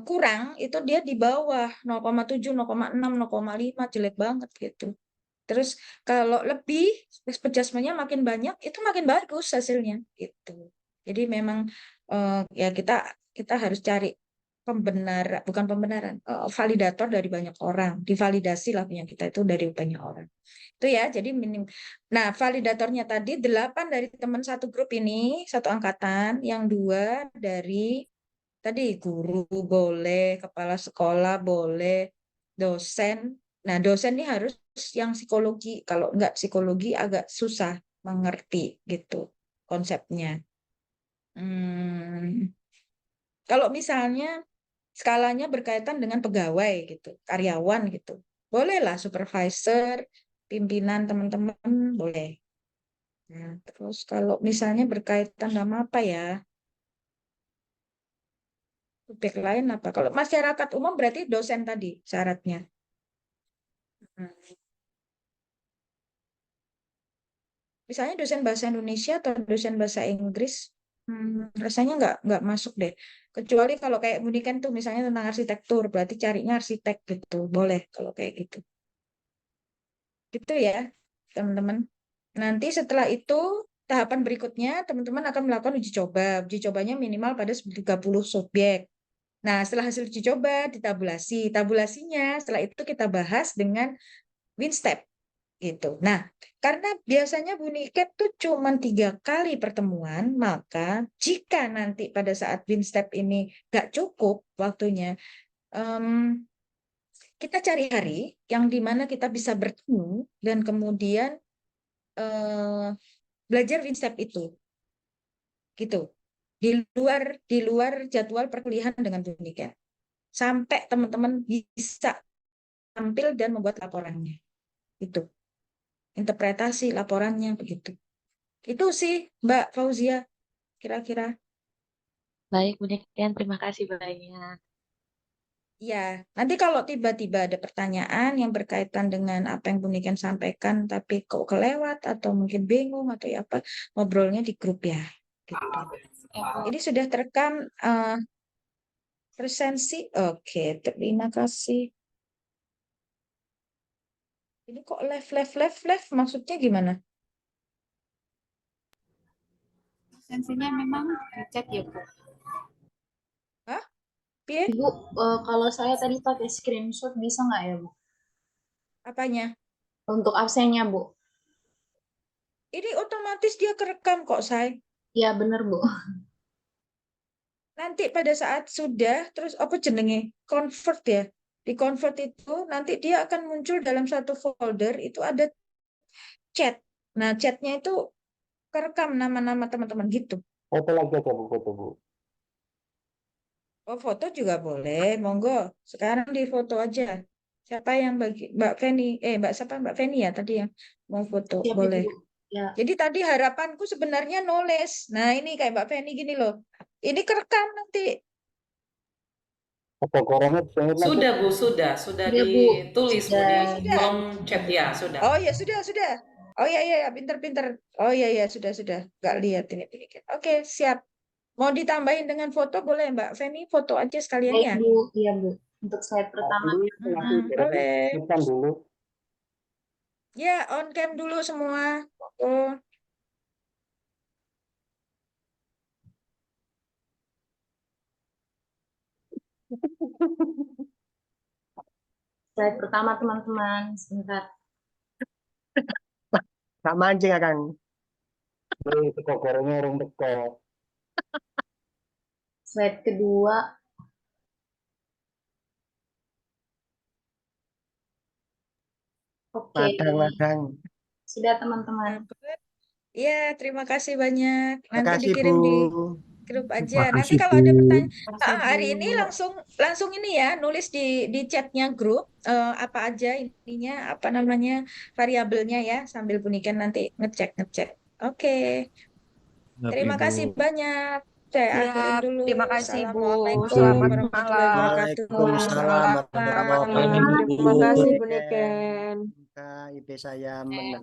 kurang itu dia di bawah 0,7, 0,6, 0,5 jelek banget gitu. Terus kalau lebih adjustment-nya makin banyak itu makin bagus hasilnya gitu. Jadi memang ya kita harus cari bukan pembenaran, validator dari banyak orang, divalidasi lah punya kita itu dari banyak orang. Itu ya, jadi minim. Nah, validatornya tadi 8 dari teman satu grup ini, satu angkatan, yang 2 dari tadi guru boleh, kepala sekolah boleh, dosen. Nah, dosen ini harus yang psikologi. Kalau enggak psikologi agak susah mengerti gitu konsepnya. Kalau misalnya skalanya berkaitan dengan pegawai gitu, karyawan gitu, bolehlah supervisor, pimpinan teman-teman boleh. Nah, terus kalau misalnya berkaitan sama apa ya? Subjek lain apa? Kalau masyarakat umum berarti dosen tadi syaratnya. Misalnya dosen bahasa Indonesia atau dosen bahasa Inggris, rasanya nggak masuk deh. Kecuali kalau kayak Bunikan tuh misalnya tentang arsitektur, berarti carinya arsitek gitu, boleh kalau kayak gitu. Gitu ya, teman-teman. Nanti setelah itu tahapan berikutnya teman-teman akan melakukan uji coba. Uji cobanya minimal pada 30 subjek. Nah, setelah hasil uji coba ditabulasi. Tabulasinya setelah itu kita bahas dengan WinStep gitu. Nah, karena biasanya Buniket tuh cuma 3 kali pertemuan, maka jika nanti pada saat WinStep ini nggak cukup waktunya, kita cari hari yang dimana kita bisa bertemu dan kemudian belajar WinStep itu, gitu. Di luar jadwal perkuliahan dengan Buniket, sampai teman-teman bisa tampil dan membuat laporannya, itu. Interpretasi laporannya begitu. Itu sih Mbak Fauzia kira-kira.
Baik, Bu Niken, terima kasih banyak.
Ya, nanti kalau tiba-tiba ada pertanyaan yang berkaitan dengan apa yang Bu Niken sampaikan tapi kok kelewat atau mungkin bingung atau ya apa, ngobrolnya di grup ya. Gitu.
Ya, Bu.
Ini sudah terekam presensi. Oke, terima kasih. Ini kok live maksudnya gimana?
Sensinya memang dicek ya, Bu.
Hah? Piye?
Ibu, kalau saya tadi pakai screenshot bisa nggak ya, Bu?
Apanya?
Untuk absennya, Bu.
Ini otomatis dia kerekam kok, Say.
Ya, bener, Bu.
Nanti pada saat sudah, terus apa jenenge? Convert ya. Di convert itu nanti dia akan muncul dalam satu folder, itu ada chat. Nah, chatnya itu kerekam nama-nama teman-teman gitu.
Foto lagi aja Bu, foto Bu.
Oh, foto juga boleh, monggo. Sekarang di foto aja. Siapa yang bagi Mbak Feni? Mbak siapa? Mbak Feni ya tadi yang mau foto,
Siap
boleh.
Ibu. Ya.
Jadi tadi harapanku sebenarnya nulis. Nah, ini kayak Mbak Feni gini loh. Ini kerekam nanti.
Foto koronnya jangan lagi.
Sudah Bu, sudah
Iya, Bu.
ditulis Bu
Sudah.
di kolom chat ya, sudah.
Oh ya sudah. Oh ya, pinter-pinter. Oh ya, sudah. Nggak lihat ini. Oke, siap. Mau ditambahin dengan foto boleh Mbak Feni, foto aja sekalian
Baik
ya.
Bu, iya Bu. Untuk slide pertama.
Boleh.
Depan dulu.
Ya, on cam dulu semua. Oh.
Slide pertama teman-teman. Sebentar.
Tak mancing akan.
Teko gorengnya orang teko.
Slide kedua. Oke.
Madang.
Sudah teman-teman.
Ya, terima kasih banyak. Nanti
Makasih
dikirim
Bu.
di grup aja. Nanti
Makasih,
kalau ada
Bu.
pertanyaan hari ini langsung ini ya, nulis di chatnya grup apa aja intinya, apa namanya variabelnya ya, sambil bunikan nanti ngecek. Oke, terima kasih banyak. Saya akhirin dulu.
Terima kasih Bu.
Assalamualaikum
Selamat
warahmatullahi
malam.
wabarakatuh.
Waalaikumsalam
Selamat
warahmatullahi
malam. Terima kasih Bu
wabarakatuh.
Niken.
Ibu saya menang.